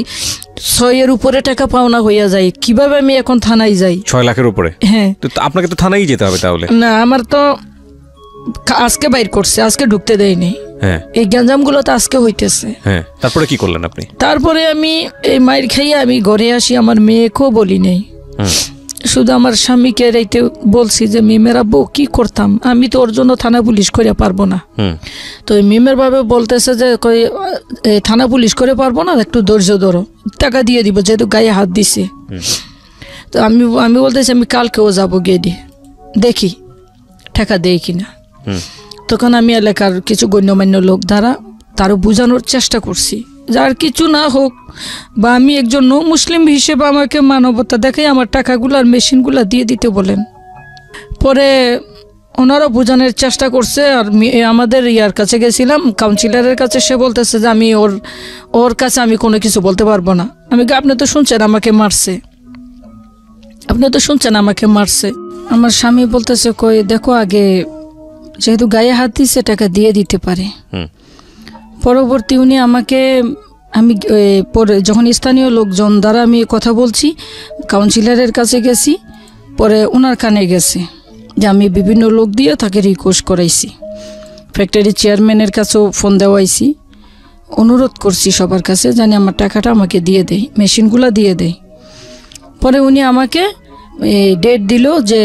6 এর উপরে টাকা পাওনা হইয়া যায়, কিভাবে আমি এখন থানায় যাই? 6 লাখের উপরে? হ্যাঁ। তো আপনাকে তো থানায় যেতে হবে তাহলে? না, আমার তো আজকে বাইর করছে, আজকে ঢুকতে দেয়নি। হ্যাঁ, এই গ্যাঞ্জামগুলো তো আজকে হইতেছে। হ্যাঁ, তারপরে কি করলেন আপনি? তারপরে আমি এই মায়ের খাইয়ে আমি ঘরে আসি, আমার মেয়েকেও বলি নেই, শুধু আমার স্বামীকে রাইতে বলছি যে মিমের আব্বু কি করতাম, আমি তো ওর জন্য থানা পুলিশ করে পারবো না। তো মিমের ভাবে বলতেছে যে থানা পুলিশ করে পারবো না, একটু ধৈর্য ধরো, টাকা দিয়ে দিব, যেহেতু গায়ে হাত দিছে। তো আমি বলতেছি আমি কালকেও যাবো, গিয়ে দেখি টাকা দেয় কিনা। তখন আমি এলাকার কিছু গণ্যমান্য লোক দ্বারা তারও বোঝানোর চেষ্টা করছি, যার কিছু না হোক বা আমি একজন নো মুসলিম হিসেবে আমাকে মানবতা দেখাই আমার টাকাগুলো আর মেশিনগুলো দিয়ে দিতে বলেন। পরে ওনারা বোঝানোর চেষ্টা করছে। আর আমাদের ইয়ার কাছে গেছিলাম, কাউন্সিলরের কাছে, সে বলতেছে যে আমি ওর কাছে আমি কোনো কিছু বলতে পারবো না। আমি আপনি তো শুনছেন আমাকে মারছে, আপনি তো শুনছেন আমাকে মারছে। আমার স্বামী বলতেছে কই দেখো আগে, যেহেতু গায়ে হাত দিচ্ছে টাকা দিয়ে দিতে পারে। পরবর্তী উনি আমাকে আমি পরে যখন স্থানীয় লোকজন দ্বারা আমি কথা বলছি, কাউন্সিলরের কাছে গেছি, পরে ওনার কানে গেছে যে আমি বিভিন্ন লোক দিয়ে তাকে রিকোয়েস্ট করাইছি, ফ্যাক্টরি চেয়ারম্যানের কাছেও ফোন দেওয়াইছি, অনুরোধ করছি সবার কাছে জানি আমার টাকাটা আমাকে দিয়ে দেয়, মেশিনগুলো দিয়ে দেয়। পরে উনি আমাকে ডেট দিল যে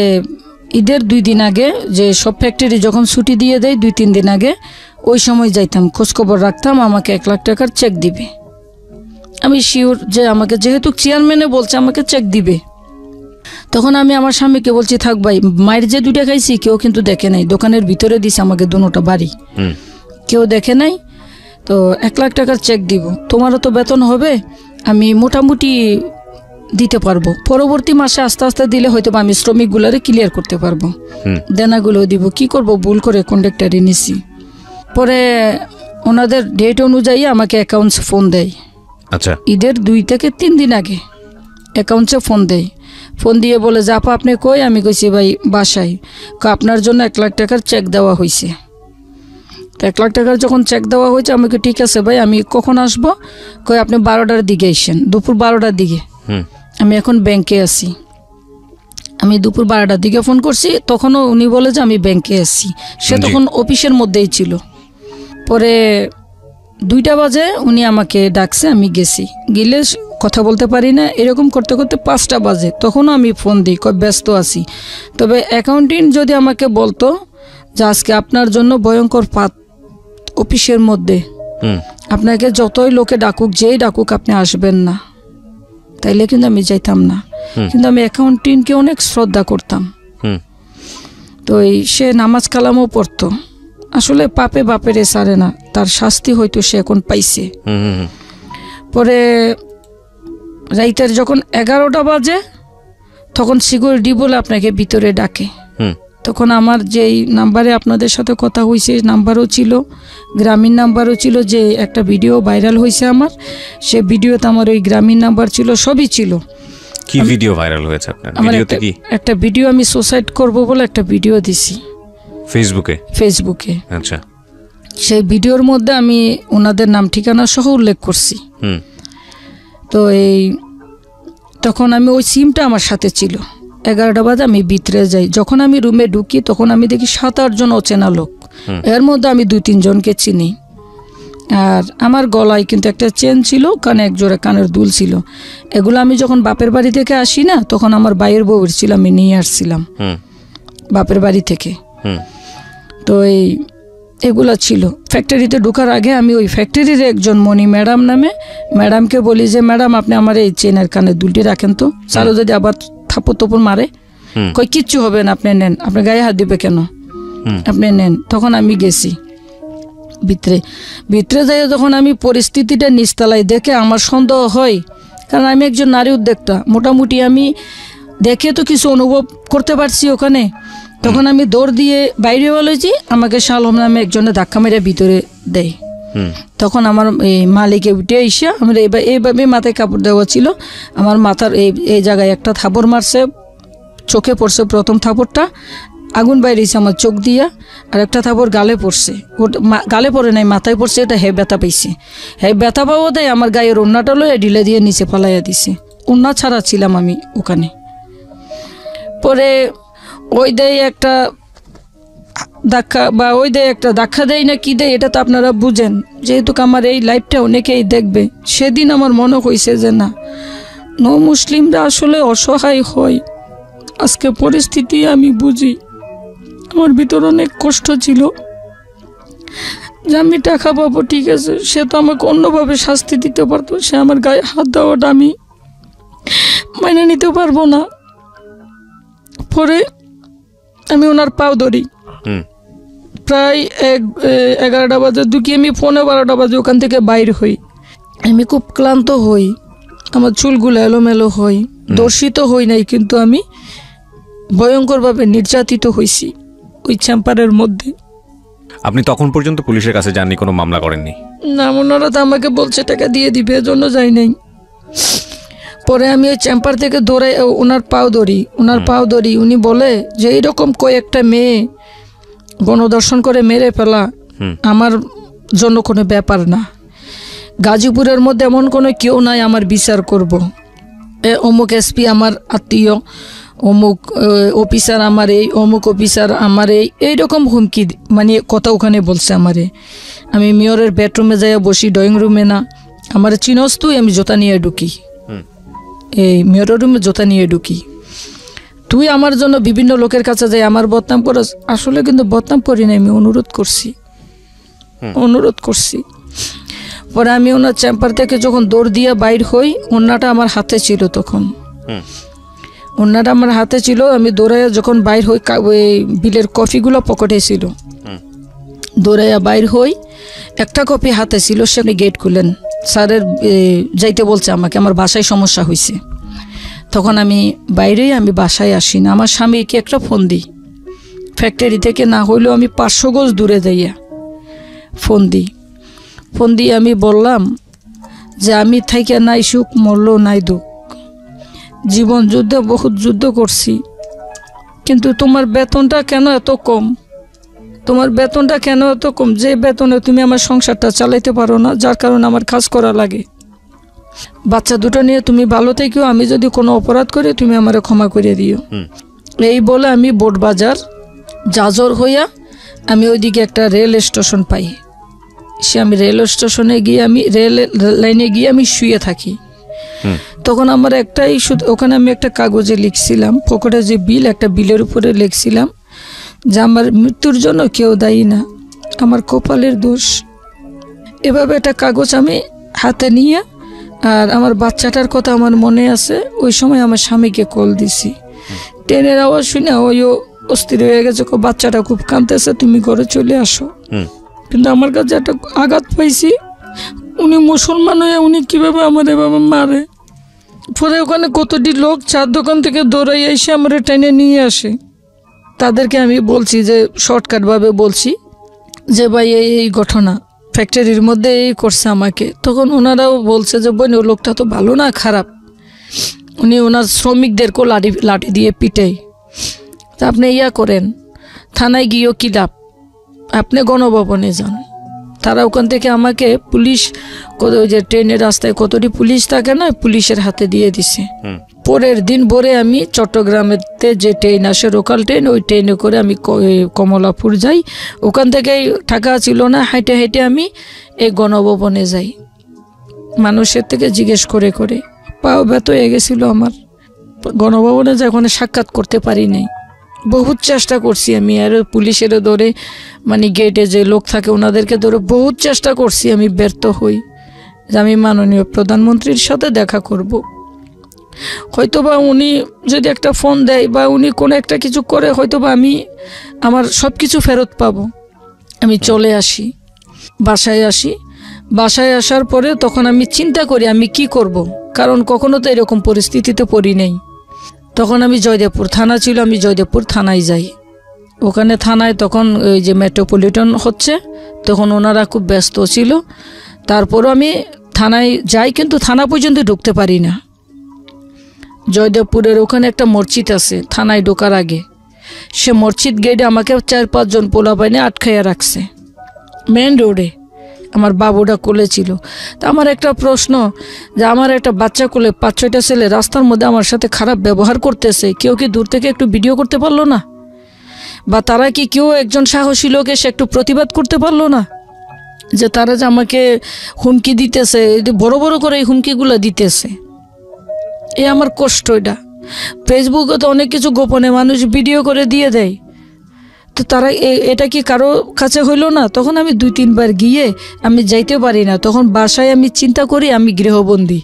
ঈদের 2 দিন আগে, যে সব ফ্যাক্টরি যখন ছুটি দিয়ে দেয় 2-3 দিন আগে, ওই সময় যাইতাম, খোঁজখবর রাখতাম, আমাকে 1 লাখ টাকার চেক দিবে। আমি শিওর যে আমাকে যেহেতু চেয়ারম্যানে বলছে আমাকে চেক দিবে। তখন আমি আমার স্বামীকে বলছি থাক ভাই, মায়ের যে 2টা খাইছি কেউ কিন্তু দেখে নাই, দোকানের ভিতরে দিছে আমাকে 2টা বাড়ি, কেউ দেখে নাই। তো 1 লাখ টাকার চেক দিব, তোমারও তো বেতন হবে, আমি মোটামুটি দিতে পারবো, পরবর্তী মাসে আস্তে আস্তে দিলে হয়তো আমি শ্রমিকগুলারে ক্লিয়ার করতে পারবো, দেনাগুলো দিব। কি করব, ভুল করে কন্ডাক্টারে নিছি। পরে ওনাদের ডেট অনুযায়ী আমাকে অ্যাকাউন্টসে ফোন দেয়। আচ্ছা, ঈদের 2 থেকে 3 দিন আগে অ্যাকাউন্টসে ফোন দেয়। ফোন দিয়ে বলে যে আপা আপনি কই? আমি কইছি ভাই বাসায়। আপনার জন্য 1 লাখ টাকার চেক দেওয়া হয়েছে। তো 1 লাখ টাকার যখন চেক দেওয়া হয়েছে, আমাকে ঠিক আছে ভাই আমি কখন আসবো? কই আপনি 12টার দিকে আসেন, দুপুর 12টার দিকে। আমি এখন ব্যাংকে আছি। আমি দুপুর 12টার দিকে ফোন করছি, তখনও উনি বলে যে আমি ব্যাংকে আছি, সে তখন অফিসের মধ্যেই ছিল। পরে 2টা বাজে উনি আমাকে ডাকছে, আমি গেছি, গেলে কথা বলতে পারি না, এরকম করতে করতে 5টা বাজে, তখনও আমি ফোন দিই, ব্যস্ত আছি। তবে অ্যাকাউন্টিং যদি আমাকে বলতো যে আজকে আপনার জন্য ভয়ঙ্কর পাত অফিসের মধ্যে, আপনাকে যতই লোকে ডাকুক, যেই ডাকুক আপনি আসবেন না, তাইলে কিন্তু আমি যাইতাম না। কিন্তু আমি অ্যাকাউন্টিংকে অনেক শ্রদ্ধা করতাম। তো সে নামাজ কালামও পড়তো, আসলে পাপে বাপেরে সারে না, তার শাস্তি হয়তো সে এখন পাইছে। পরে রাইতের যখন 11টা বাজে, তখন সিকিউরিটি বলে আপনাকে ভিতরে ডাকে। তখন আমার যেই নাম্বারে আপনাদের সাথে কথা হয়েছে নাম্বারও ছিল, গ্রামীণ নাম্বারও ছিল, যে একটা ভিডিও ভাইরাল হয়েছে আমার, সে ভিডিওতে আমার ওই গ্রামীণ নাম্বার ছিল, সবই ছিল। কি ভিডিও ভাইরাল হয়েছে আপনার? ভিডিওতে কি একটা ভিডিও আমি সুসাইড করব বলে একটা ভিডিও দিছি ফেসবুকে। আচ্ছা, সেই ভিডিওর মধ্যে আমি ওনাদের নাম ঠিকানা সহ উল্লেখ করছি। তো তখন আমি ওই সিমটা আমার সাথে ছিল। 11টা বাজে আমি ভিতরে যাই, যখন আমি রুমে ঢুকি তখন আমি দেখি 7-8 জন অচেনা লোক, এর মধ্যে আমি 2-3 জনকে চিনি। আর আমার গলায় কিন্তু একটা চেন ছিল, কানে 1 জোড়া কানের দুল ছিল। এগুলো আমি যখন বাপের বাড়ি থেকে আসি না, তখন আমার বাইয়ের বউয়ের ছিল, আমি নিয়ে আসছিলাম বাপের বাড়ি থেকে। তো এগুলা ছিল। ফ্যাক্টরিতে ঢোকার আগে আমি ওই ফ্যাক্টরির একজন মণি ম্যাডাম নামে ম্যাডামকে বলি যে ম্যাডাম আপনি আমার এই চেনের কানের দুলটি রাখেন তো, চালু যদি আবার থাপড় তোপড় মারে, কই কিচ্ছু হবে না, আপনি নেন, আপনি গায়ে হাত দিবে কেন, আপনি নেন। তখন আমি গেছি ভিতরে যাই, যখন আমি পরিস্থিতিটা নিচতলায় দেখে আমার সন্দেহ হয়, কারণ আমি একজন নারী উদ্যোক্তা, মোটামুটি আমি দেখে তো কিছু অনুভব করতে পারছি ওখানে। তখন আমি দৌড় দিয়ে বাইরে বলেছি, আমাকে শালম নামে একজনে ধাক্কা মেরে ভিতরে দেয়। তখন আমার এই মালিকে উঠে এসে, আমার এইভাবে মাথায় কাপড় দেওয়া ছিল, আমার মাথার এই জায়গায় একটা থাপড় মারছে, চোখে পড়ছে প্রথম থাপড়টা, আগুন বাইরেছে আমার চোখ দিয়া, আর একটা থাপড় গালে পড়ছে, ওটা গালে পড়ে নাই মাথায় পড়ছে, এটা হে ব্যথা পাইছে। হে ব্যথা পাবো দেয় আমার গায়ের ওড়নাটা লয়ে ঢিলে দিয়ে নিচে ফালাইয়া দিছে, ওড়না ছাড়া ছিলাম আমি ওখানে। পরে ওই দেয় একটা ধাক্কা বা ওই দেয় একটা ধাক্কা দেয় না কি দেয় এটা তো আপনারা বুঝেন, যেহেতু আমার এই লাইফটা অনেকেই দেখবে। সেদিন আমার মনে হয়েছে যে না, মুসলিমরা আসলে অসহায় হয়। আজকে পরিস্থিতি আমি বুঝি। আমার ভিতর অনেক কষ্ট ছিল যে আমি টাকা পাবো, ঠিক আছে, সে তো আমাকে অন্যভাবে শাস্তি দিতে পারতো, সে আমার গায়ে হাত দেওয়াটা আমি মেনে নিতে পারবো না। পরে আমি ওনার পাও ধরি, প্রায় 11টা বাজে দুকি, আমি 11:15 বাজে ওখান থেকে বাইর হই। আমি খুব ক্লান্ত হই, আমার চুলগুলো এলোমেলো হয়, দর্শিত হই নাই, কিন্তু আমি ভয়ঙ্করভাবে নির্যাতিত হয়েছি ওই চেম্বারের মধ্যে। আপনি তখন পর্যন্ত পুলিশের কাছে যাননি, কোনো মামলা করেননি? না, ওনারা তো আমাকে বলছে টাকা দিয়ে দিবে, এজন্য যাই নাই। পরে আমি ওই চেম্বার থেকে দৌড়াই, ওনার পাও ধরি। উনি বলে যে এইরকম কয়েকটা মেয়ে গণধর্ষণ করে মেরে ফেলা আমার জন্য কোনো ব্যাপার না। গাজীপুরের মধ্যে এমন কোনো কেউ নাই আমার বিচার করব। অমুক এসপি আমার আত্মীয়, অমুক অফিসার আমার এই, অমুক অফিসার আমার এইরকম হুমকি মানে কথা ওখানে বলছে আমারে। আমি মেয়রের বেডরুমে যাইয়া বসি, ড্রয়িং রুমে না। আমার চিনস তুই, আমি জোতা নিয়ে ঢুকি, এই মেয়রের রুমে জোতা নিয়ে ঢুকি। তুই আমার জন্য বিভিন্ন লোকের কাছে যাই, আমার বদনাম করস। আসলে কিন্তু বদনাম করি না, আমি অনুরোধ করছি। পরে আমি ওনার চেম্বার থেকে যখন দৌড় দিয়ে বাইর হই, ওনাটা আমার হাতে ছিল তখন। ওনাটা আমার হাতে ছিল, আমি দৌড়াইয়া যখন বাইর হই, ওই বিলের কফিগুলো পকেটে ছিল। দৌড়াইয়া বাইর হই, একটা কপি হাতে ছিল, সে গেট খুলেন, স্যারের যাইতে বলছে আমাকে, আমার বাসায় সমস্যা হয়েছে। তখন আমি বাইরেই, আমি বাসায় আসি না। আমার স্বামীকে একটা ফোন দিই, ফ্যাক্টরি থেকে না হইলেও আমি 500 গজ দূরে যাইয়া ফোন দিয়ে আমি বললাম যে আমি থাইকা নাই সুখ, মরলো নাই দুঃখ, জীবন যুদ্ধে বহুত যুদ্ধ করছি, কিন্তু তোমার বেতনটা কেন এত কম? যে বেতনে তুমি আমার সংসারটা চালাইতে পারো না, যার কারণে আমার কাজ করা লাগে। বাচ্চা দুটো নিয়ে তুমি ভালো থেকেও, আমি যদি কোনো অপরাধ করি তুমি আমার ক্ষমা করে দিও। এই বলে আমি বোটবাজার জাজর হইয়া আমি ওইদিকে একটা রেল স্টেশন পাই। আমি রেল স্টেশনে গিয়ে, আমি রেল লাইনে গিয়ে আমি শুয়ে থাকি। তখন আমার একটাই শুধু, ওখানে আমি একটা কাগজে লিখছিলাম, পকেটে যে বিল, একটা বিলের উপরে লিখছিলাম যে আমার মৃত্যুর জন্য কেউ দায়ী না, আমার কপালের দোষ। এভাবে একটা কাগজ আমি হাতে নিয়ে, আর আমার বাচ্চাটার কথা আমার মনে আছে, ওই সময় আমার স্বামীকে কল দিছি। ট্রেনের আওয়াজ শুনে ওইও অস্থির হয়ে গেছে, বাচ্চাটা খুব কাঁদতেছে, তুমি ঘরে চলে আসো। কিন্তু আমার কাছে একটা আঘাত পাইছি, উনি মুসলমান হয়ে উনি কিভাবে আমার এভাবে মারে। পরে ওখানে কতটি লোক চার দোকান থেকে দৌড়াই এসে আমার ট্রেনে নিয়ে আসে। তাদেরকে আমি বলছি যে শর্টকাটভাবে বলছি যে ভাই এই ঘটনা ফ্যাক্টরির মধ্যে এই করছে আমাকে। তখন ওনারাও বলছে যে বোন, ও লোকটা তো ভালো না, খারাপ, উনি ওনার শ্রমিকদেরকেও লাঠি দিয়ে পিটাই। তা আপনি ইয়া করেন, থানায় গিয়েও কি লাভ, আপনি গণভবনে যান। তারা ওখান থেকে আমাকে পুলিশ, ওই যে ট্রেনের রাস্তায় কতটি পুলিশ থাকে না, পুলিশের হাতে দিয়ে দিছে। পরের দিন ভোরে আমি চট্টগ্রামেতে যে ট্রেন আসে, লোকাল ট্রেন, ওই ট্রেনে করে আমি কমলাপুর যাই। ওখান থেকে টাকা ছিল না, হাইটে হাইটে আমি এই গণভবনে যাই। মানুষের থেকে জিজ্ঞেস করে পাও ব্যথা হয়ে গেছিল আমার। গণভবনে যাই, ওখানে সাক্ষাৎ করতে পারি নাই। বহুত চেষ্টা করছি আমি, আর পুলিশেরও ধরে, মানে গেটে যে লোক থাকে ওনাদেরকে ধরে বহুত চেষ্টা করছি, আমি ব্যর্থ হই যে আমি মাননীয় প্রধানমন্ত্রীর সাথে দেখা করব। হয়তোবা উনি যদি একটা ফোন দেয় বা উনি কোনো একটা কিছু করে, হয়তোবা আমি আমার সব কিছু ফেরত পাবো। আমি চলে আসি, বাসায় আসার পরে তখন আমি চিন্তা করি আমি কি করব, কারণ কখনো তো এরকম পরিস্থিতিতে পড়ি নাই। তখন আমি জয়দেবপুর থানা ছিল, আমি জয়দেবপুর থানায় যাই। ওখানে থানায় তখন ওই যে মেট্রোপলিটন হচ্ছে, তখন ওনারা খুব ব্যস্ত ছিল। তারপরও আমি থানায় যাই, কিন্তু থানা পর্যন্ত ঢুকতে পারি না। জয়দেবপুরের ওখানে একটা মসজিদ আছে থানায় ঢোকার আগে, সে মসজিদ গেটে আমাকে 4-5 জন পোলাপাইনে আটকাইয়া রাখছে মেন রোডে। আমার বাবুটা কোলে ছিল। তা আমার একটা প্রশ্ন, যে আমার একটা বাচ্চা কোলে 5-6টা ছেলে রাস্তার মধ্যে আমার সাথে খারাপ ব্যবহার করতেছে, কেউ কি দূর থেকে একটু ভিডিও করতে পারলো না? বা তারা কি কেউ একজন সাহসী লোক এসে একটু প্রতিবাদ করতে পারলো না, যে তারা যে আমাকে হুমকি দিতেছে, বড় বড় করে এই হুমকিগুলো দিতেছে। আমার কষ্ট। এটা ফেসবুকে তো অনেক কিছু গোপনে মানুষ ভিডিও করে দিয়ে দেয়, তো তারা এটা কি কারো কাছে হইলো না? তখন আমি 2-3 বার গিয়ে আমি যাইতে পারি না। তখন বাসায় আমি চিন্তা করি আমি গৃহবন্দী,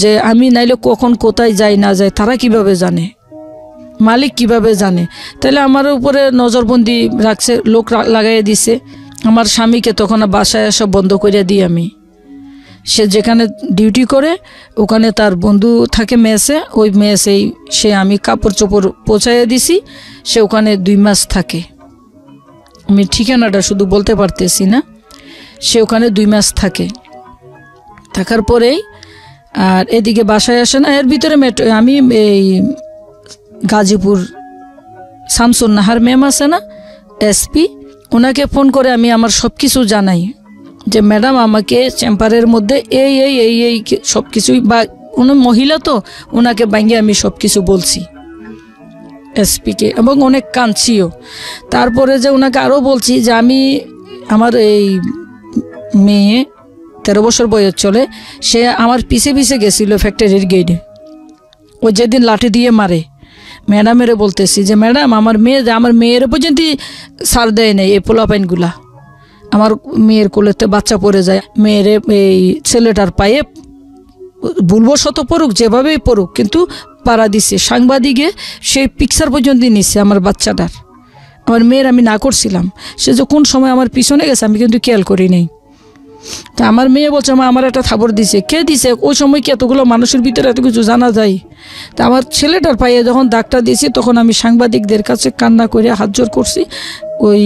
যে আমি নাইলে কখন কোথায় যাই না যাই তারা কিভাবে জানে, মালিক কিভাবে জানে। তাহলে আমার উপরে নজরবন্দি রাখছে, লোক লাগাইয়া দিছে। আমার স্বামীকে তখন বাসায় আসা বন্ধ করে দিই আমি। সে যেখানে ডিউটি করে ওখানে তার বন্ধু থাকে মেসে, ওই মেসেই সে আমি কাপড় চোপড় পৌঁছাইয়া দিছি। সে ওখানে 2 মাস থাকে। আমি ঠিকানাটা শুধু বলতে পারতেছি না। সে ওখানে 2 মাস থাকে। থাকার পরেই আর এদিকে বাসায় আসে না। এর ভিতরে আমি এই গাজীপুর শামসুন নাহার ম্যাম আছে না, এসপি, ওনাকে ফোন করে আমি আমার সব কিছু জানাই, যে ম্যাডাম আমাকে চেম্বারের মধ্যে এই এই এই এই সব কিছুই, বা উনি মহিলা তো ওনাকে ভাঙিয়ে আমি সব কিছু বলছি এসপিকে, এবং অনেক কাঁদছিও। তারপরে যে ওনাকে আরও বলছি যে আমি আমার এই মেয়ে 13 বছর বয়স চলে, সে আমার পিছে পিছে গেছিল ফ্যাক্টরির গেটে। ও যেদিন লাঠি দিয়ে মারে, ম্যাডামেরে বলতেছি যে ম্যাডাম আমার মেয়ের পর্যন্ত সার দেয় নেই এই পোলাপাইনগুলা। আমার মেয়ের কোলেতে বাচ্চা পড়ে যায়, মেয়েরে এই ছেলেটার পায়ে ভুলবশত পড়ুক, যেভাবেই পড়ুক, কিন্তু পাড়া দিছে। সাংবাদিকে সেই পিকচার পর্যন্ত নিচ্ছে আমার বাচ্চাটার। আমার মেয়ের আমি না করছিলাম, সে যে কোন সময় আমার পিছনে গেছে আমি কিন্তু খেয়াল করি নাই। তা আমার মেয়ে বলছে মা আমার একটা থাবর দিছে। কে দিছে? ওই সময় কি এতগুলো মানুষের ভিতরে এত কিছু জানা যায়? তা আমার ছেলেটার পায়ে যখন দাগটা দিয়েছি তখন আমি সাংবাদিকদের কাছে কান্না করে হাত জোর করছি। ওই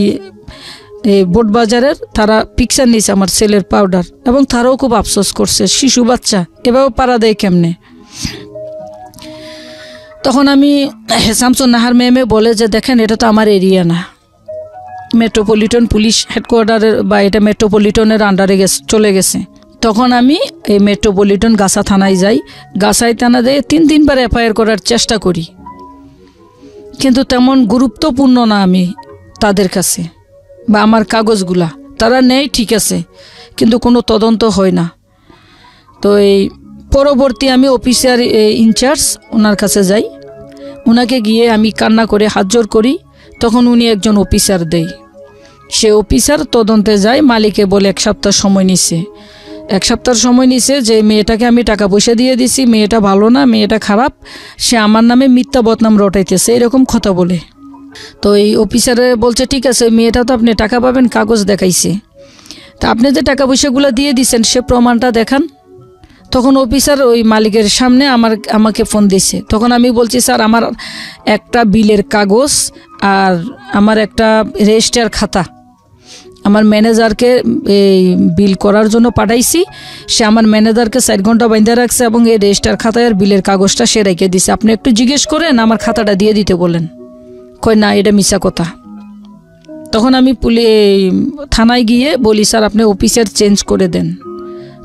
বোট বাজারের তারা পিকচার নিয়েছে আমার ছেলের পাউডার, এবং তারাও খুব আফসোস করছে, শিশু বাচ্চা এভাবে পাড়া দেয় কেমনে। তখন আমি শামসুন নাহার ম্যামে বলে যে দেখেন এটা তো আমার এরিয়া না, মেট্রোপলিটন পুলিশ হেডকোয়ার্টারের বা এটা মেট্রোপলিটনের আন্ডারে চলে গেছে। তখন আমি এই মেট্রোপলিটন গাছা থানায় যাই। গাছাই থানা দিয়ে 3 বার এফআইআর করার চেষ্টা করি, কিন্তু তেমন গুরুত্বপূর্ণ না আমি তাদের কাছে, বা আমার কাগজগুলা তারা নেয় ঠিক আছে, কিন্তু কোনো তদন্ত হয় না। তো এই পরবর্তী আমি অফিসার ইনচার্জ ওনার কাছে যাই, ওনাকে গিয়ে আমি কান্না করে হাত জোর করি। তখন উনি একজন অফিসার দেয়, সে অফিসার তদন্তে যায়। মালিকে বলে 1 সপ্তাহ সময় নিছে। 1 সপ্তাহ সময় নিছে, যে মেয়েটাকে আমি টাকা পয়সা দিয়ে দিছি, মেয়েটা ভালো না, মেয়েটা খারাপ, সে আমার নামে মিথ্যা বদনাম রটাইতেছে, এরকম কথা বলে। তো এই অফিসারে বলছে ঠিক আছে মেয়েটা তো আপনি টাকা পাবেন, কাগজ দেখাইছে, তা আপনি যে টাকা পয়সাগুলো দিয়ে দিচ্ছেন সে প্রমাণটা দেখান। তখন অফিসার ওই মালিকের সামনে আমাকে ফোন দিছে। তখন আমি বলছি স্যার আমার একটা বিলের কাগজ আর আমার একটা রেজিস্টার খাতা আমার ম্যানেজারকে এই বিল করার জন্য পাঠাইছি, সে আমার ম্যানেজারকে 4 ঘন্টা বাইন্ধা রাখছে, এবং এই রেজিস্টার খাতায় আর বিলের কাগজটা সে রেখে দিছে। আপনি একটু জিজ্ঞেস করেন, আমার খাতাটা দিয়ে দিতে বলেন। কই না, এটা মিথ্যা কথা। তখন আমি থানায় গিয়ে বলি স্যার আপনি অফিসার চেঞ্জ করে দেন।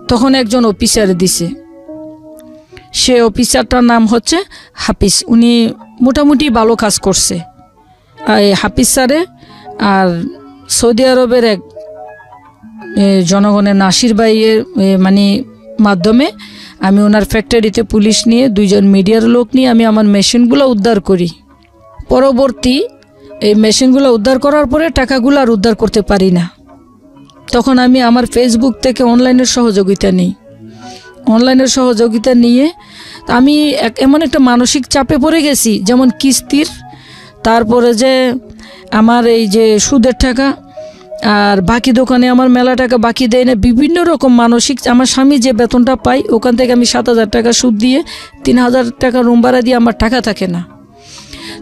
তখন একজন অফিসার দিছে, সে অফিসারটার নাম হচ্ছে হাফিজ। উনি মোটামুটি ভালো কাজ করছে। হাফিজ স্যারে আর সৌদি আরবের এক জনগণের নাসির ভাইয়ের মানে মাধ্যমে আমি ওনার ফ্যাক্টরিতে পুলিশ নিয়ে 2 জন মিডিয়ার লোক নিয়ে আমি আমার মেশিনগুলো উদ্ধার করি। পরবর্তী এই মেশিনগুলো উদ্ধার করার পরে টাকাগুলো আর উদ্ধার করতে পারি না। তখন আমি আমার ফেসবুক থেকে অনলাইনের সহযোগিতা নিই। অনলাইনের সহযোগিতা নিয়ে আমি এমন একটা মানসিক চাপে পড়ে গেছি, যেমন কিস্তির, তারপরে যে আমার এই যে সুদের টাকা, আর বাকি দোকানে আমার মেলা টাকা বাকি দেয় না, বিভিন্ন রকম মানসিক। আমার স্বামী যে বেতনটা পাই ওখান থেকে আমি 7,000 টাকা সুদ দিয়ে 3,000 টাকা রুম ভাড়া দিয়ে আমার টাকা থাকে না।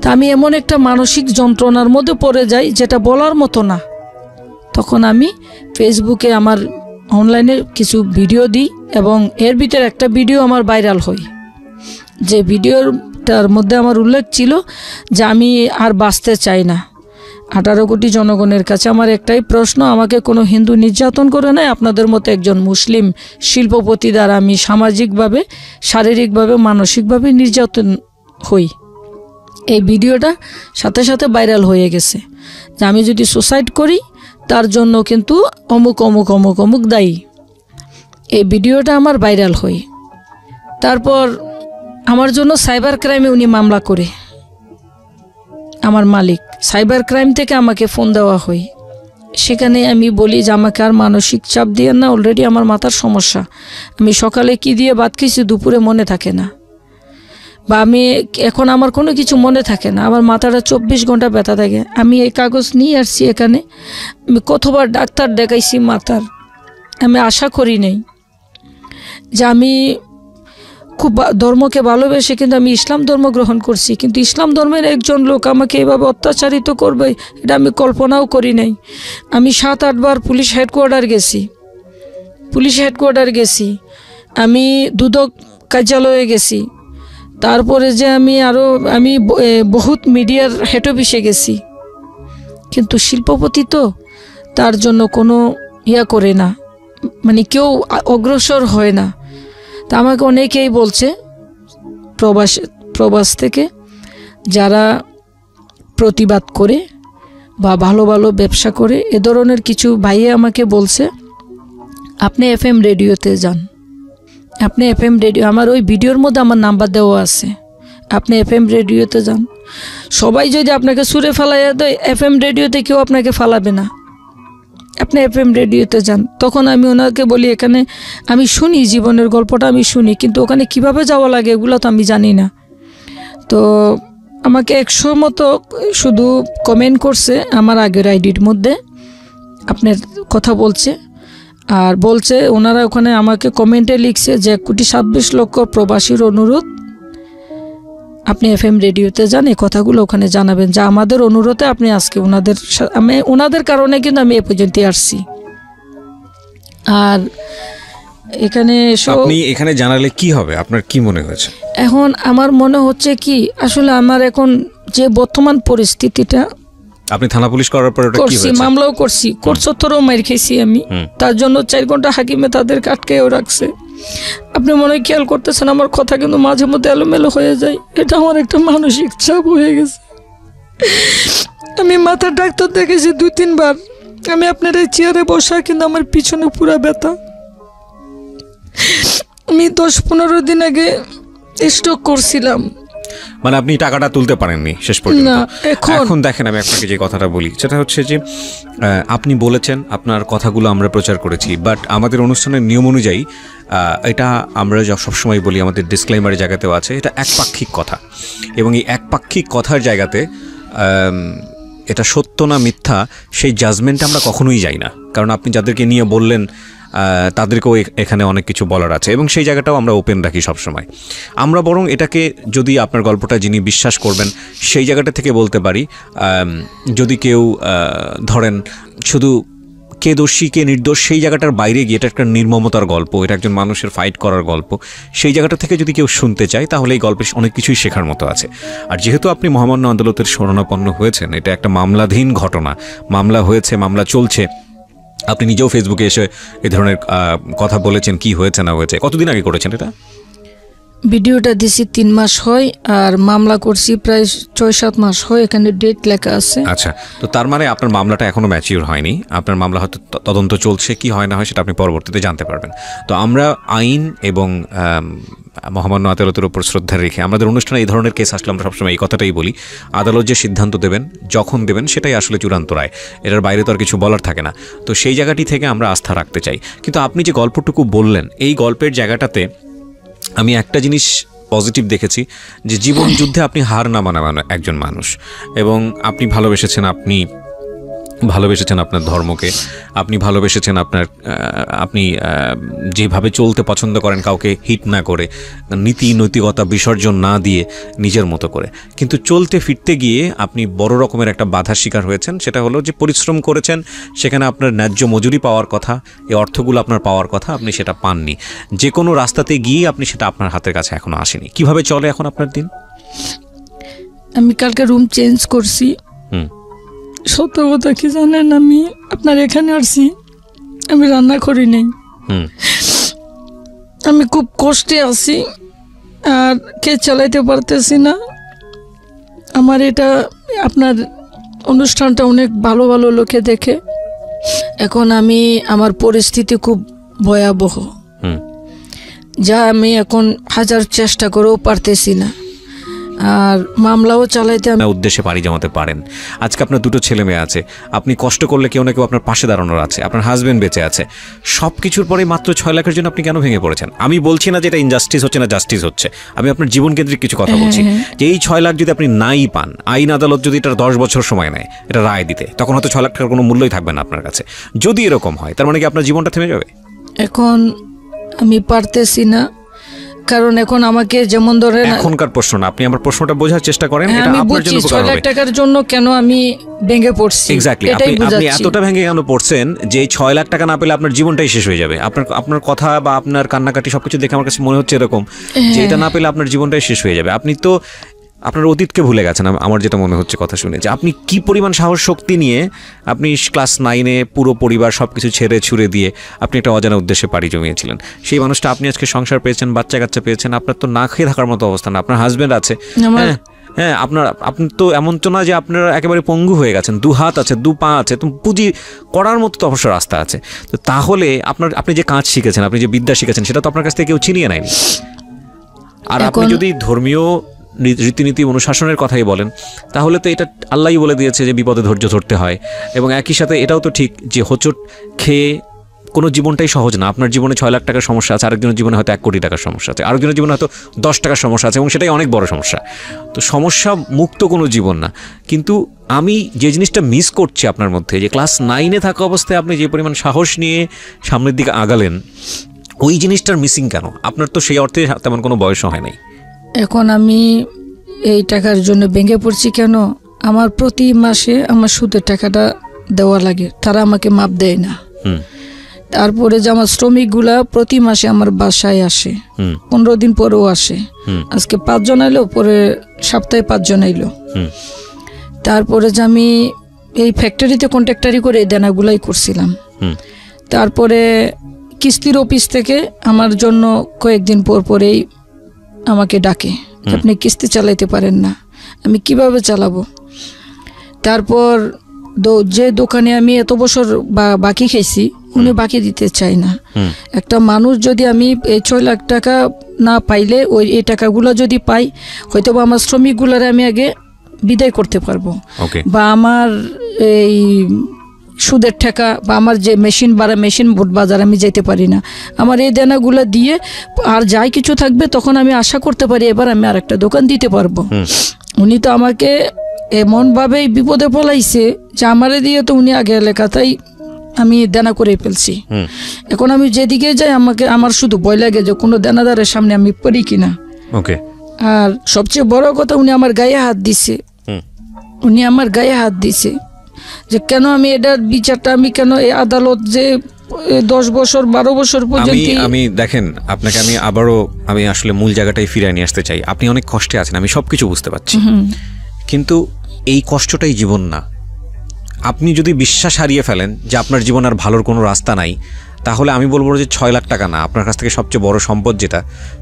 তা আমি এমন একটা মানসিক যন্ত্রণার মধ্যে পড়ে যাই যেটা বলার মতো না। তখন আমি ফেসবুকে আমার অনলাইনে কিছু ভিডিও দিই, এবং এর ভিতরে একটা ভিডিও আমার ভাইরাল হয়, যে ভিডিওটার মধ্যে আমার উল্লেখ ছিল যে আমি আর বাঁচতে চাই না। 18 কোটি জনগণের কাছে আমার একটাই প্রশ্ন, আমাকে কোনো হিন্দু নির্যাতন করে নাই, আপনাদের মতো একজন মুসলিম শিল্পপতি দ্বারা আমি সামাজিকভাবে, শারীরিকভাবে, মানসিকভাবে নির্যাতন হই। এই ভিডিওটা সাথে সাথে ভাইরাল হয়ে গেছে যে আমি যদি সুসাইড করি তার জন্য কিন্তু অমুক অমুক অমুক অমুক দায়ী। এই ভিডিওটা আমার ভাইরাল হয়। তারপর আমার জন্য সাইবার ক্রাইমে উনি মামলা করে, আমার মালিক সাইবার ক্রাইম থেকে আমাকে ফোন দেওয়া হয়। সেখানে আমি বলি যে আমাকে আর মানসিক চাপ দিয়ে না, অলরেডি আমার মাথার সমস্যা, আমি সকালে কি দিয়ে ভাত খেয়েছি দুপুরে মনে থাকে না, বা আমি এখন আমার কোনো কিছু মনে থাকে না, আমার মাথাটা 24 ঘন্টা ব্যথা থাকে। আমি এই কাগজ নিয়ে আসছি এখানে, আমি কতবার ডাক্তার দেখাইছি মাথার, আমি আশা করি নাই যে আমি খুব ধর্মকে ভালোবেসে কিন্তু আমি ইসলাম ধর্ম গ্রহণ করছি, কিন্তু ইসলাম ধর্মের একজন লোক আমাকে এভাবে অত্যাচারিত করবে এটা আমি কল্পনাও করি নাই। আমি 7-8 বার পুলিশ হেডকোয়ার্টার গেছি, আমি দুদক কার্যালয়ে গেছি, তারপরে যে আমি বহুত মিডিয়ার হেড অফিসে গেছি, কিন্তু শিল্পপতি তো তার জন্য কোনো করে না, মানে কেউ অগ্রসর হয় না। তা আমাকে অনেকেই বলছে প্রবাস থেকে যারা প্রতিবাদ করে বা ভালো ভালো ব্যবসা করে, এ ধরনের কিছু ভাইয়ে আমাকে বলছে আপনি FM রেডিওতে যান, আপনি FM রেডিও, আমার ওই ভিডিওর মধ্যে আমার নাম্বার দেওয়া আছে, আপনি FM রেডিওতে যান। সবাই যদি আপনাকে সুরে ফালাইয়া দেয়, FM রেডিওতে কেউ আপনাকে ফালাবে না, আপনি FM রেডিওতে যান। তখন আমি ওনাকে বলি এখানে আমি শুনি জীবনের গল্পটা আমি শুনি, কিন্তু ওখানে কিভাবে যাওয়া লাগে এগুলো তো আমি জানি না। তো আমাকে 100 মতো শুধু কমেন্ট করছে আমার আগের আইডির মধ্যে, আপনার কথা বলছে, আর বলছে ওনারা ওখানে আমাকে কমেন্টে লিখছে যে 1,26,00,000 প্রবাসীর অনুরোধ আপনি FM রেডিওতে যান, এই কথাগুলো ওখানে জানাবেন, যা আমাদের অনুরোধে আপনি আজকে ওনাদের কারণে কিন্তু আমি এ পর্যন্ত আসছি। আর আপনি এখানে জানালে কি হবে, আপনার কি মনে হয়েছে? এখন আমার মনে হচ্ছে কি, আসলে আমার এখন যে বর্তমান পরিস্থিতিটা, আপনি থানা পুলিশ করার পর ওটা কি হয়েছে? মামলাও করছি, কোর্টচত্বরও মার খেয়েছি আমি, তার জন্য 4 ঘন্টা হাকিমে তাদেরকে আটকেও রাখছে। আপনি মনে হয় খেয়াল করতেছেন আমার কথা কিন্তু মাঝে মধ্যে এলোমেলো হয়ে যায়, এটা আমার একটা মানসিক চাপ হয়ে গেছে। আমি মাথার ডাক্তার দেখেছি 2-3 বার, আমি আপনার এই চেয়ারে বসা, কিন্তু আমার পিছনে পুরা ব্যথা। আমি 10-15 দিন আগে স্ট্রোক করছিলাম। মানে আপনি টাকাটা তুলতে পারেননি শেষ পর্যন্ত? এখন দেখেন, আমি আপনাকে যে কথাটা বলি সেটা হচ্ছে যে আপনি বলেছেন, আপনার কথাগুলো আমরা প্রচার করেছি, বাট আমাদের অনুষ্ঠানের নিয়ম অনুযায়ী এটা আমরা সবসময় বলি, আমাদের ডিসক্লেইমারের জায়গাতেও আছে, এটা একপাক্ষিক কথা, এবং এই একপাক্ষিক কথার জায়গাতে এটা সত্য না মিথ্যা সেই জাজমেন্টে আমরা কখনোই যাই না, কারণ আপনি যাদেরকে নিয়ে বললেন তাদেরকেও এখানে অনেক কিছু বলার আছে, এবং সেই জায়গাটাও আমরা ওপেন রাখি সবসময়। আমরা বরং এটাকে, যদি আপনার গল্পটা যিনি বিশ্বাস করবেন সেই জায়গাটা থেকে বলতে পারি, যদি কেউ ধরেন শুধু কে দোষী কে নির্দোষ সেই জায়গাটার বাইরে গিয়ে, এটা একটা নির্মমতার গল্প, এটা একজন মানুষের ফাইট করার গল্প, সেই জায়গাটা থেকে যদি কেউ শুনতে চায় তাহলে এই গল্পে অনেক কিছুই শেখার মতো আছে। আর যেহেতু আপনি মহামান্য আদালতের শরণাপন্ন হয়েছেন, এটা একটা মামলাধীন ঘটনা, মামলা হয়েছে, মামলা চলছে, আপনি নিজেও ফেসবুকে এসে এই ধরনের কথা বলেছেন, কি হয়েছে না হয়েছে। কতদিন আগে করেছেন এটা? ভিডিওটা দিছি 3 মাস হয়, আর মামলা করছি প্রায় 6-7 মাস হয়, এখানে ডেট লেখা আছে। আচ্ছা, তো তার মানে আপনার মামলাটা এখনো ম্যাচিউর হয়নি, আপনার মামলা হয়তো তদন্ত চলছে, কি হয় না হয় সেটা আপনি পরবর্তীতে জানতে পারবেন। তো আমরা আইন এবং মহামান্য আদালতের উপর শ্রদ্ধা রেখে আমাদের অনুষ্ঠানে এই ধরনের কেস আসলে আমরা সবসময় এই কথাটাই বলি, আদালত যে সিদ্ধান্ত দেবেন যখন দেবেন সেটাই আসলে চূড়ান্ত রায়, এটার বাইরে তো আর কিছু বলার থাকে না। তো সেই জায়গাটি থেকে আমরা আস্থা রাখতে চাই। কিন্তু আপনি যে গল্পটুকু বললেন, এই গল্পের জায়গাটাতে আমি একটা জিনিস পজিটিভ দেখেছি, যে জীবন যুদ্ধে আপনি হার না মানানো একজন মানুষ, এবং আপনি ভালোবেসেছেন আপনার ধর্মকে, আপনি ভালোবেসেছেন আপনি যেভাবে চলতে পছন্দ করেন, কাউকে হিট না করে, নৈতিকতা বিসর্জন না দিয়ে নিজের মতো করে। কিন্তু চলতে ফিরতে গিয়ে আপনি বড় রকমের একটা বাধার শিকার হয়েছেন, সেটা হলো যে পরিশ্রম করেছেন, সেখানে আপনার ন্যায্য মজুরি পাওয়ার কথা, এই অর্থগুলো আপনার পাওয়ার কথা, আপনি সেটা পাননি। যে কোনো রাস্তাতে গিয়ে আপনি সেটা আপনার হাতের কাছে এখনো আসেনি। কিভাবে চলে এখন আপনার দিন? আমি কালকে রুম চেঞ্জ করছি। সত্য কথা কি জানেন, আমি আপনার এখানে আসছি, আমি রান্না করি নাই, আমি খুব কষ্টে আছি, আর কে চালাইতে পারতেছি না। আমার এটা আপনার অনুষ্ঠানটা অনেক ভালো ভালো লোকে দেখে। এখন আমার পরিস্থিতি খুব ভয়াবহ, যা আমি এখন হাজার চেষ্টা করেও পারতেছি না, আর মামলাও চালাইতে উদ্দেশ্যে পাড়ি জমাতে পারেন। আজকে আপনার দুটো ছেলে মেয়ে আছে, আপনি কষ্ট করলে কেউ না কেউ আপনার পাশে দাঁড়ানোর আছে, আপনার হাজবেন্ড বেঁচে আছে, সব কিছুর পরে মাত্র 6 লাখের জন্য আপনি কেন ভেঙে পড়েছেন? আমি বলছি না যে এটা ইনজাস্টিস হচ্ছে না জাস্টিস হচ্ছে, আমি আপনার জীবন কেন্দ্রিক কিছু কথা বলছি। যে এই 6 লাখ যদি আপনি নাই পান, আইন আদালত যদি এটা 10 বছর সময় নেয় এটা রায় দিতে, তখন হয়তো 6 লাখ টাকার কোনো মূল্যই থাকবে না আপনার কাছে। যদি এরকম হয় তার মানে কি আপনার জীবনটা থেমে যাবে? এখন আমি পারতেছি না, কারণ এখন আমাকে যেমন ধরেন, এখনকার প্রশ্ন না, আপনি আমার প্রশ্নটা বোঝার চেষ্টা করেন। এটা আপনার জন্য উপকার হবে। 6 লাখ টাকার জন্য কেন আমি ভেঙে পড়ছি? এক্স্যাক্টলি, আপনি এতটা ভেঙে কেন পড়ছেন যে 6 লাখ টাকা না পেলে আপনার জীবনটাই শেষ হয়ে যাবে? আপনার কথা বা আপনার কান্নাকাটি সবকিছু দেখে আমার কাছে মনে হচ্ছে এরকম যে এটা না পেলে আপনার জীবনটাই শেষ হয়ে যাবে। আপনি তো আপনার অতীতকে ভুলে গেছেন, আমার যেটা মনে হচ্ছে কথা শুনে, যে আপনি কি পরিমাণ সাহস শক্তি নিয়ে আপনি ক্লাস 9-এ পুরো পরিবার সবকিছু ছেড়ে ছুড়ে দিয়ে আপনি একটা অজানা উদ্দেশ্যে পাড়ি জমিয়েছিলেন। সেই মানুষটা আপনি আজকে সংসার পেয়েছেন, বাচ্চা কাচ্চা পেয়েছেন, আপনার তো না খেয়ে থাকার মতো অবস্থা না, আপনার হাজবেন্ড আছে, হ্যাঁ আপনি তো এমন তো না যে আপনারা একেবারে পঙ্গু হয়ে গেছেন, 2 হাত আছে, 2 পা আছে, তো পুঁজি করার মতো তো অবশ্য রাস্তা আছে। তো তাহলে আপনি যে কাজ শিখেছেন, আপনি যে বিদ্যা শিখেছেন, সেটা তো আপনার কাছ থেকে কেউ ছিনিয়ে নেয়নি। আর আপনি যদি ধর্মীয় রীতিনীতি অনুশাসনের কথাই বলেন, তাহলে তো এটা আল্লাহই বলে দিয়েছে যে বিপদে ধৈর্য ধরতে হয়। এবং একই সাথে এটাও তো ঠিক যে হোঁচট খেয়ে কোনো জীবনটাই সহজ না। আপনার জীবনে 6 লাখ টাকার সমস্যা আছে, আরেকজনের জীবনে হয়তো 1 কোটি টাকার সমস্যা আছে, আরেকজনের জীবনে হয়তো 10 টাকার সমস্যা আছে, এবং সেটাই অনেক বড় সমস্যা। তো সমস্যা মুক্ত কোনো জীবন না। কিন্তু আমি যে জিনিসটা মিস করছি আপনার মধ্যে, যে ক্লাস 9-এ থাকা অবস্থায় আপনি যে পরিমাণ সাহস নিয়ে সামনের দিকে আগালেন, ওই জিনিসটার মিসিং কেন? আপনার তো সেই অর্থে তেমন কোনো বয়সও হয় নাই। এখন আমি এই টাকার জন্য ভেঙে পড়ছি কেন? আমার প্রতি মাসে আমার সুদের টাকাটা দেওয়া লাগে, তারা আমাকে মাপ দেয় না। তারপরে যে আমার শ্রমিকগুলা প্রতি মাসে আমার বাসায় আসে, 15 দিন পরেও আসে। আজকে 5 জন আইলো, পরে সপ্তাহে 5 জন আইলো। তারপরে যে আমি এই ফ্যাক্টরিতে কন্ট্রাক্টারি করে এই দেনাগুলাই করছিলাম। তারপরে কিস্তির অফিস থেকে আমার জন্য কয়েকদিন পর পরেই আমাকে ডাকে, আপনি কিস্তি চালাইতে পারেন না, আমি কিভাবে চালাবো? তারপর যে দোকানে আমি এত বছর বাকি খাইছি, উনি বাকি দিতে চাই না। একটা মানুষ যদি আমি এই 6 লাখ টাকা না পাইলে এই টাকাগুলো যদি পাই, হয়তো বা আমার শ্রমিকগুলোর আমি আগে বিদায় করতে পারবো, বা আমার এই সুদের টাকা বা আমার যে মেশিন বোর্ড বাজার আমি যেতে পারি না। আমার এই দেনাগুলো দিয়ে আর যাই কিছু থাকবে তখন আমি আশা করতে পারি এবার আমি আর একটা দোকান দিতে পারবো। উনি তো আমাকে এমনভাবেই বিপদে ফলাইছে যে আমারে দিয়ে তো উনি আগে এলাকাতেই আমি দেনা করে ফেলছি। এখন আমি যেদিকে যাই আমার শুধু ভয় লাগে যে কোনো দেনাদারের সামনে আমি পড়ি কিনা। আর সবচেয়ে বড় কথা, উনি আমার গায়ে হাত দিছে, যে কেন আমি এটার বিচারটা আমি কেন এই আদালত যে 10 বছর 12 বছর পর্যন্ত। আমি দেখেন, আপনাকে আমি আসলে মূল জায়গাটাই ফিরিয়ে নিয়ে আসতে চাই। আপনি অনেক কষ্টে আছেন, আমি সবকিছু বুঝতে পারছি, কিন্তু এই কষ্টটাই জীবন না। আপনি যদি বিশ্বাস হারিয়ে ফেলেন যে আপনার জীবন আর ভালোর কোনো রাস্তা নাই, তাহলে আমি বলবো যে 6 লাখ টাকা না, আপনার কাছ থেকে সবচেয়ে বড় সম্পদ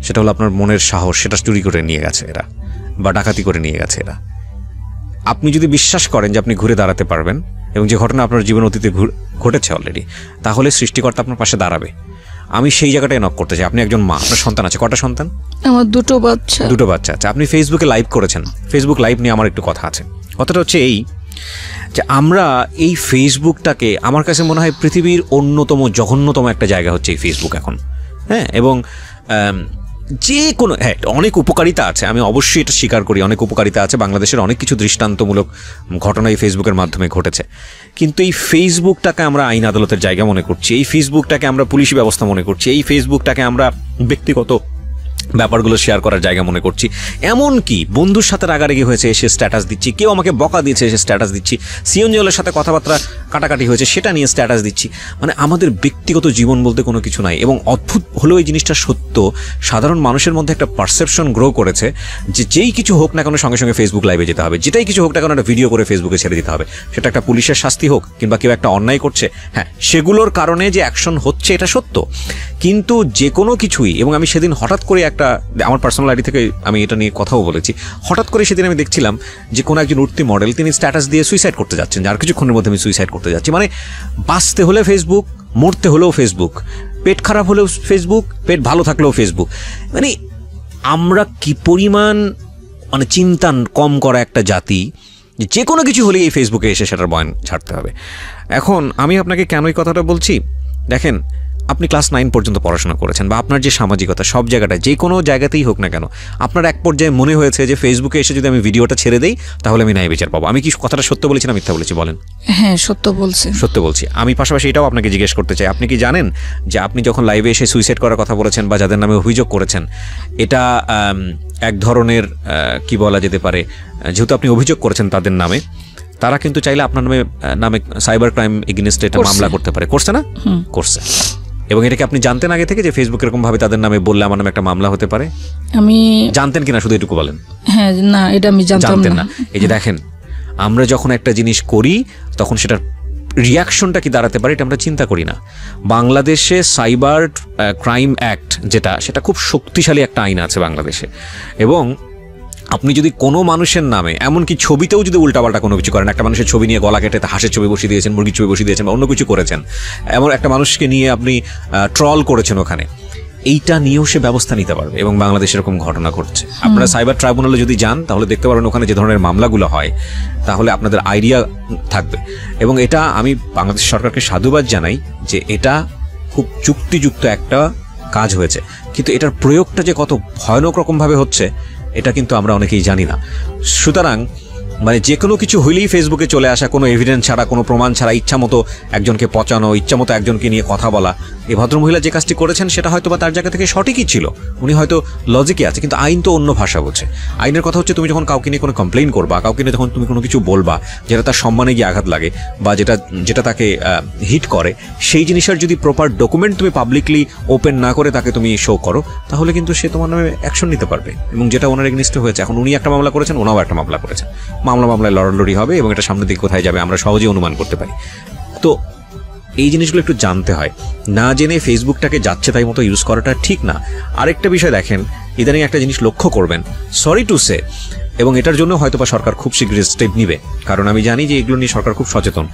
সেটা হলো আপনার মনের সাহস। সেটা চুরি করে নিয়ে গেছে এরা, বা ডাকাতি করে নিয়ে গেছে এরা। আপনি যদি বিশ্বাস করেন যে আপনি ঘুরে দাঁড়াতে পারবেন, এবং যে ঘটনা আপনার জীবন অতীতে ঘটেছে অলরেডি, তাহলে সৃষ্টিকর্তা আপনার পাশে দাঁড়াবে। আমি সেই জায়গাটায় নক করতে চাই। আপনি একজন মা, আপনার সন্তান আছে। কটা সন্তান? আমার 2 বাচ্চা। 2 বাচ্চা আছে। আপনি ফেসবুকে লাইভ করেছেন। ফেসবুক লাইভ নিয়ে আমার একটু কথা আছে। কথাটা হচ্ছে এই যে আমরা এই ফেসবুকটাকে, আমার কাছে মনে হয় পৃথিবীর অন্যতম জঘন্যতম একটা জায়গা হচ্ছে এই ফেসবুক এখন। হ্যাঁ, এবং যে কোনো অনেক উপকারিতা আছে, আমি অবশ্যই এটা স্বীকার করি, অনেক উপকারিতা আছে। বাংলাদেশের অনেক কিছু দৃষ্টান্তমূলক ঘটনা এই ফেসবুকের মাধ্যমে ঘটেছে। কিন্তু এই ফেসবুকটাকে আমরা আইন আদালতের জায়গা মনে করছি, এই ফেসবুকটাকে আমরা পুলিশি ব্যবস্থা মনে করছি, এই ফেসবুকটাকে আমরা ব্যক্তিগত ব্যাপারগুলো শেয়ার করার জায়গা মনে করছি। এমনকি বন্ধুর সাথে রাগারাগি হয়েছে, এসে স্ট্যাটাস দিচ্ছি। কেউ আমাকে বকা দিয়েছে, এসে স্ট্যাটাস দিচ্ছি। সিওনজলের সাথে কথাবার্তা কাটাকাটি হয়েছে, সেটা নিয়ে স্ট্যাটাস দিচ্ছি। মানে আমাদের ব্যক্তিগত জীবন বলতে কোনো কিছু নাই। এবং অদ্ভুত হলেও এই জিনিসটা সত্য, সাধারণ মানুষের মধ্যে একটা পারসেপশন গ্রো করেছে যে যেই কিছু হোক না কেন সঙ্গে সঙ্গে ফেসবুক লাইভে যেতে হবে, যেটাই কিছু হোক না কেন একটা ভিডিও করে ফেসবুকে ছেড়ে দিতে হবে। সেটা একটা পুলিশের শাস্তি হোক, কিংবা কেউ একটা অন্যায় করছে, হ্যাঁ, সেগুলোর কারণে যে অ্যাকশন হচ্ছে এটা সত্য। কিন্তু যে কোনো কিছুই, এবং আমি সেদিন হঠাৎ করে একটা একটা আমার পার্সোনাল আইডি থেকে আমি এটা নিয়ে কথাও বলেছি। হঠাৎ করে সেদিন আমি দেখছিলাম যে কোনো একজন উঠতি মডেল তিনি স্ট্যাটাস দিয়ে সুইসাইড করতে যাচ্ছেন, যার কিছুক্ষণের মধ্যে আমি সুইসাইড করতে যাচ্ছি। মানে বাঁচতে হলে ফেসবুক, মরতে হলেও ফেসবুক, পেট খারাপ হলেও ফেসবুক, পেট ভালো থাকলেও ফেসবুক। মানে আমরা কি পরিমাণ মানে চিন্তা কম করা একটা জাতি, যে কোনো কিছু হলেই এই ফেসবুকে এসে সেটার বয়ান ছাড়তে হবে। এখন আমি আপনাকে কেন এই কথাটা বলছি, দেখেন আপনি ক্লাস 9 পর্যন্ত পড়াশোনা করেছেন, বা আপনার যে সামাজিকতা সব জায়গাটায় যে কোনো জায়গাতেই হোক না কেন, আপনার এক পর্যায়ে মনে হয়েছে যে ফেসবুকে এসে যদি আমি ভিডিওটা ছেড়ে দেই তাহলে আমি ন্যায় বিচার পাবো। আমি কি কথাটা সত্য বলেছি না মিথ্যা বলেছি বলেন? হ্যাঁ, সত্য বলছেন। সত্য বলছি। আমি পাশাপাশি এটাও আপনাকে জিজ্ঞেস করতে চাই, আপনি কি জানেন যে আপনি যখন লাইভে এসে সুইসাইড করার কথা বলেছেন বা যাদের নামে অভিযোগ করেছেন, এটা এক ধরনের কি বলা যেতে পারে, যেহেতু আপনি অভিযোগ করেছেন তাদের নামে, তারা কিন্তু চাইলে আপনার নামে সাইবার ক্রাইম এগেইনস্টে এটা মামলা করতে পারে। করছে না? করছে। এবং এটাকে আপনি জানতেন আগে থেকে যে ফেসবুক এরকম ভাবে তাদের নামে বললে আমার নামে একটা মামলা হতে পারে? আমি জানতেন কিনা শুধু এটুকু বলেন। হ্যাঁ, না, এটা আমি জানতাম না। এই যে দেখেন, আমরা যখন একটা জিনিস করি তখন সেটার রিয়াকশনটা কি দাঁড়াতে পারে এটা আমরা চিন্তা করি না। বাংলাদেশে সাইবার ক্রাইম অ্যাক্ট যেটা, সেটা খুব শক্তিশালী একটা আইন আছে বাংলাদেশে। এবং আপনি যদি কোনো মানুষের নামে, এমনকি ছবিতেও যদি উল্টাপাল্টা কোনো কিছু করেন, একটা মানুষের ছবি নিয়ে গলা কেটে হাঁসের ছবি বসিয়ে দিয়েছেন, মুরগির ছবি বসিয়ে দিয়েছেন, বা অন্য কিছু করেছেন, এমন একটা মানুষকে নিয়ে আপনি ট্রল করেছেন ওখানে, এইটা নিয়েও সে ব্যবস্থা নিতে পারবে। এবং বাংলাদেশে এরকম ঘটনা ঘটছে। আপনারা সাইবার ট্রাইব্যুনালে যদি যান তাহলে দেখতে পারবেন ওখানে যে ধরনের মামলাগুলো হয়, তাহলে আপনাদের আইডিয়া থাকবে। এবং এটা আমি বাংলাদেশ সরকারকে সাধুবাদ জানাই যে এটা খুব যুক্তিযুক্ত একটা কাজ হয়েছে, কিন্তু এটার প্রয়োগটা যে কত ভয়ানক রকমভাবে হচ্ছে এটা কিন্তু আমরা অনেকেই জানি না। সুতরাং মানে যে কোনো কিছু হইলেই ফেসবুকে চলে আসা, কোনো এভিডেন্স ছাড়া, কোনো প্রমাণ ছাড়া ইচ্ছা মতো একজনকে পচানো, ইচ্ছা মতো একজনকে নিয়ে কথা বলা, এই ভদ্রমহিলা যে কাজটি করেছেন সেটা হয়তো বা তার জায়গা থেকে সঠিকই ছিল, উনি হয়তো লজিকই আছে, কিন্তু আইন তো অন্য ভাষা বোঝে। আইনের কথা হচ্ছে তুমি যখন কাউকে নিয়ে কোনো কমপ্লেইন করবা, কাউকে নিয়ে যখন তুমি কোনো কিছু বলবা যেটা তার সম্মানে গিয়ে আঘাত লাগে বা যেটা তাকে হিট করে, সেই জিনিসের যদি প্রপার ডকুমেন্ট তুমি পাবলিকলি ওপেন না করে তাকে তুমি শো করো, তাহলে কিন্তু সে তোমার নামে অ্যাকশন নিতে পারবে। এবং যেটা ওনার এগেইনস্টে হয়েছে, এখন উনি একটা মামলা করেছেন, ওনাও একটা মামলা করেছেন, মামলায় লড়ালড়ি হবে এবং এটা সামনের দিকে কোথায় যাবে আমরা সহজেই অনুমান করতে পারি। তো এই জিনিসগুলো একটু জানতে হয়, না জেনে ফেসবুকটাকে যাচ্ছে তাই মতো ইউজ করাটা ঠিক না। আরেকটা বিষয় দেখেন, ইদানিং একটা জিনিস লক্ষ্য করবেন, সরি টু সে, এবং এটার জন্য হয়তো বা সরকার খুব শীঘ্রই স্টেপ নিবে, কারণ আমি জানি যে এগুলো নিয়ে সরকার খুব সচেতন।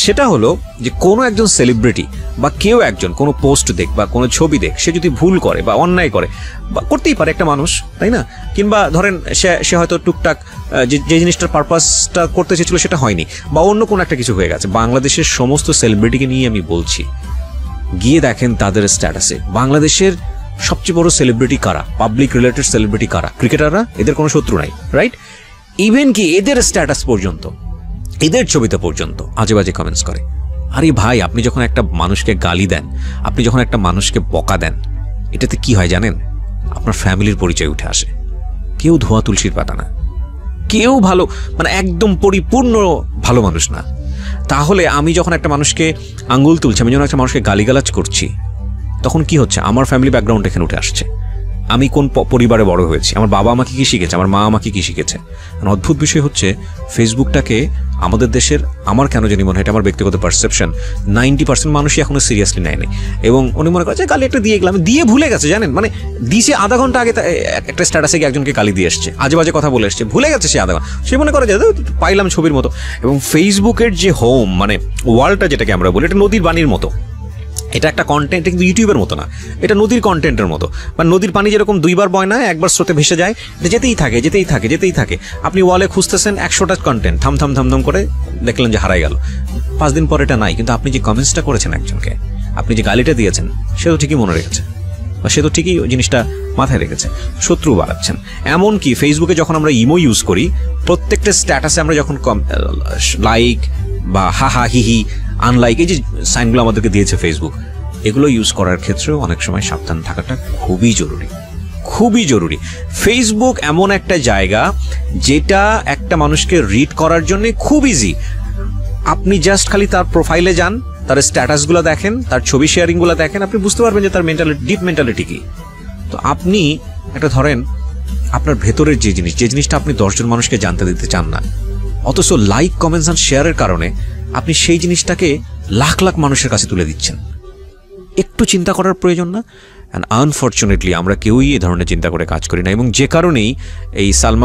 সেটা হলো যে কোনো একজন সেলিব্রিটি বা কেউ একজন কোনো পোস্ট দেখ বা কোনো ছবি দেখ, সে যদি ভুল করে বা অন্যায় করে, বা করতেই পারে একটা মানুষ, তাই না? কিংবা ধরেন সে হয়তো টুকটাক যে জিনিসটার পারপাসটা করতে চেয়েছিল সেটা হয়নি, বা অন্য কোনো একটা কিছু হয়ে গেছে। বাংলাদেশের সমস্ত সেলিব্রিটিকে নিয়ে আমি বলছি, গিয়ে দেখেন তাদের স্ট্যাটাসে বাংলাদেশের সবচেয়ে বড় সেলিব্রিটি কারা, পাবলিক রিলেটেড সেলিব্রিটি কারা, ক্রিকেটাররা, এদের কোনো শত্রু নাই, রাইট? ইভেন কি এদের স্ট্যাটাস পর্যন্ত, এদের ছবিতে পর্যন্ত আজে বাজে কমেন্টস করে। আরে ভাই, আপনি যখন একটা মানুষকে গালি দেন, আপনি যখন একটা মানুষকে বকা দেন, এটাতে কি হয় জানেন? আপনার ফ্যামিলির পরিচয় উঠে আসে। কেউ ধোয়া তুলসীর পাতা না, কেউ ভালো মানে একদম পরিপূর্ণ ভালো মানুষ না। তাহলে আমি যখন একটা মানুষকে আঙ্গুল তুলছি, আমি যখন একটা মানুষকে গালিগালাজ করছি, তখন কি হচ্ছে? আমার ফ্যামিলি ব্যাকগ্রাউন্ড এখানে উঠে আসছে। আমি কোন পরিবারে বড় হয়েছি, আমার বাবা আমাকে কি শিখেছে, আমার মা আমাকে কি শিখেছে। অদ্ভুত বিষয় হচ্ছে ফেসবুকটাকে আমাদের দেশের, আমার কেন জানি মনে হয়, এটা আমার ব্যক্তিগত পারসেপশন, 90% মানুষই এখনো সিরিয়াসলি নেয়নি। এবং উনি মনে করছে গালি একটা দিয়ে গেলাম, দিয়ে ভুলে গেছে, জানেন? মানে দিয়েছে আধা ঘন্টা আগে একটা স্ট্যাটাসে গিয়ে একজনকে গালি দিয়ে এসছে, আজে বাজে কথা বলে এসছে, ভুলে গেছে সে আধা ঘন্টা। সে মনে করে যে পাইলাম ছবির মতো। এবং ফেসবুকের যে হোম মানে ওয়ার্ল্ডটা, যেটাকে আমরা বলি, এটা নদীর বাণীর মতো। এটা একটা কন্টেন্ট, কিন্তু ইউটিউবের মতো না, এটা নদীর কন্টেন্টের মতো। বা নদীর পানি যেরকম দুইবার বয় না, একবার স্রোতে ভেসে যায়, এটা যেতেই থাকে যেতেই থাকে যেতেই থাকে। আপনি ওয়ালে খুঁজতেছেন 100টা কন্টেন্ট, থাম থাম থাম থাম করে দেখলেন যে হারাই গেল, 5 দিন পর এটা নাই। কিন্তু আপনি যে কমেন্টসটা করেছেন একজনকে, আপনি যে গালিটা দিয়েছেন, সে তো ঠিকই মনে রেখেছে, বা সে তো ঠিকই ওই জিনিসটা মাথায় রেখেছে। শত্রু বাড়াচ্ছেন। এমনকি ফেসবুকে যখন আমরা ইমো ইউজ করি, প্রত্যেকটা স্ট্যাটাসে আমরা যখন লাইক বা হাহা হিহি আনলাইক, এই যে সাইনগুলো আমাদেরকে দিয়েছে ফেসবুক, এগুলো ইউজ করার ক্ষেত্রেও অনেক সময় সাবধান থাকাটা খুবই জরুরি, খুবই জরুরি। ফেসবুক এমন একটা জায়গা যেটা একটা মানুষকে রিড করার জন্য খুব ইজি। আপনি জাস্ট খালি তার প্রোফাইলে যান, তার স্ট্যাটাসগুলো দেখেন, তার ছবি শেয়ারিংগুলো দেখেন, আপনি বুঝতে পারবেন যে তার ডিপ মেন্টালিটি কি। তো আপনি একটা ধরেন আপনার ভেতরের যে জিনিসটা আপনি 10 জন মানুষকে জানতে দিতে চান না, অথচ লাইক কমেন্টস আর শেয়ারের কারণে আপনি সেই জিনিসটাকে লাখ লাখ মানুষের কাছে তুলে দিচ্ছেন। একটু চিন্তা করার প্রয়োজন না? অ্যান্ড আনফর্চুনেটলি আমরা কেউই এই ধরনের চিন্তা করে কাজ করি না, এবং যে কারণেই এই সালমান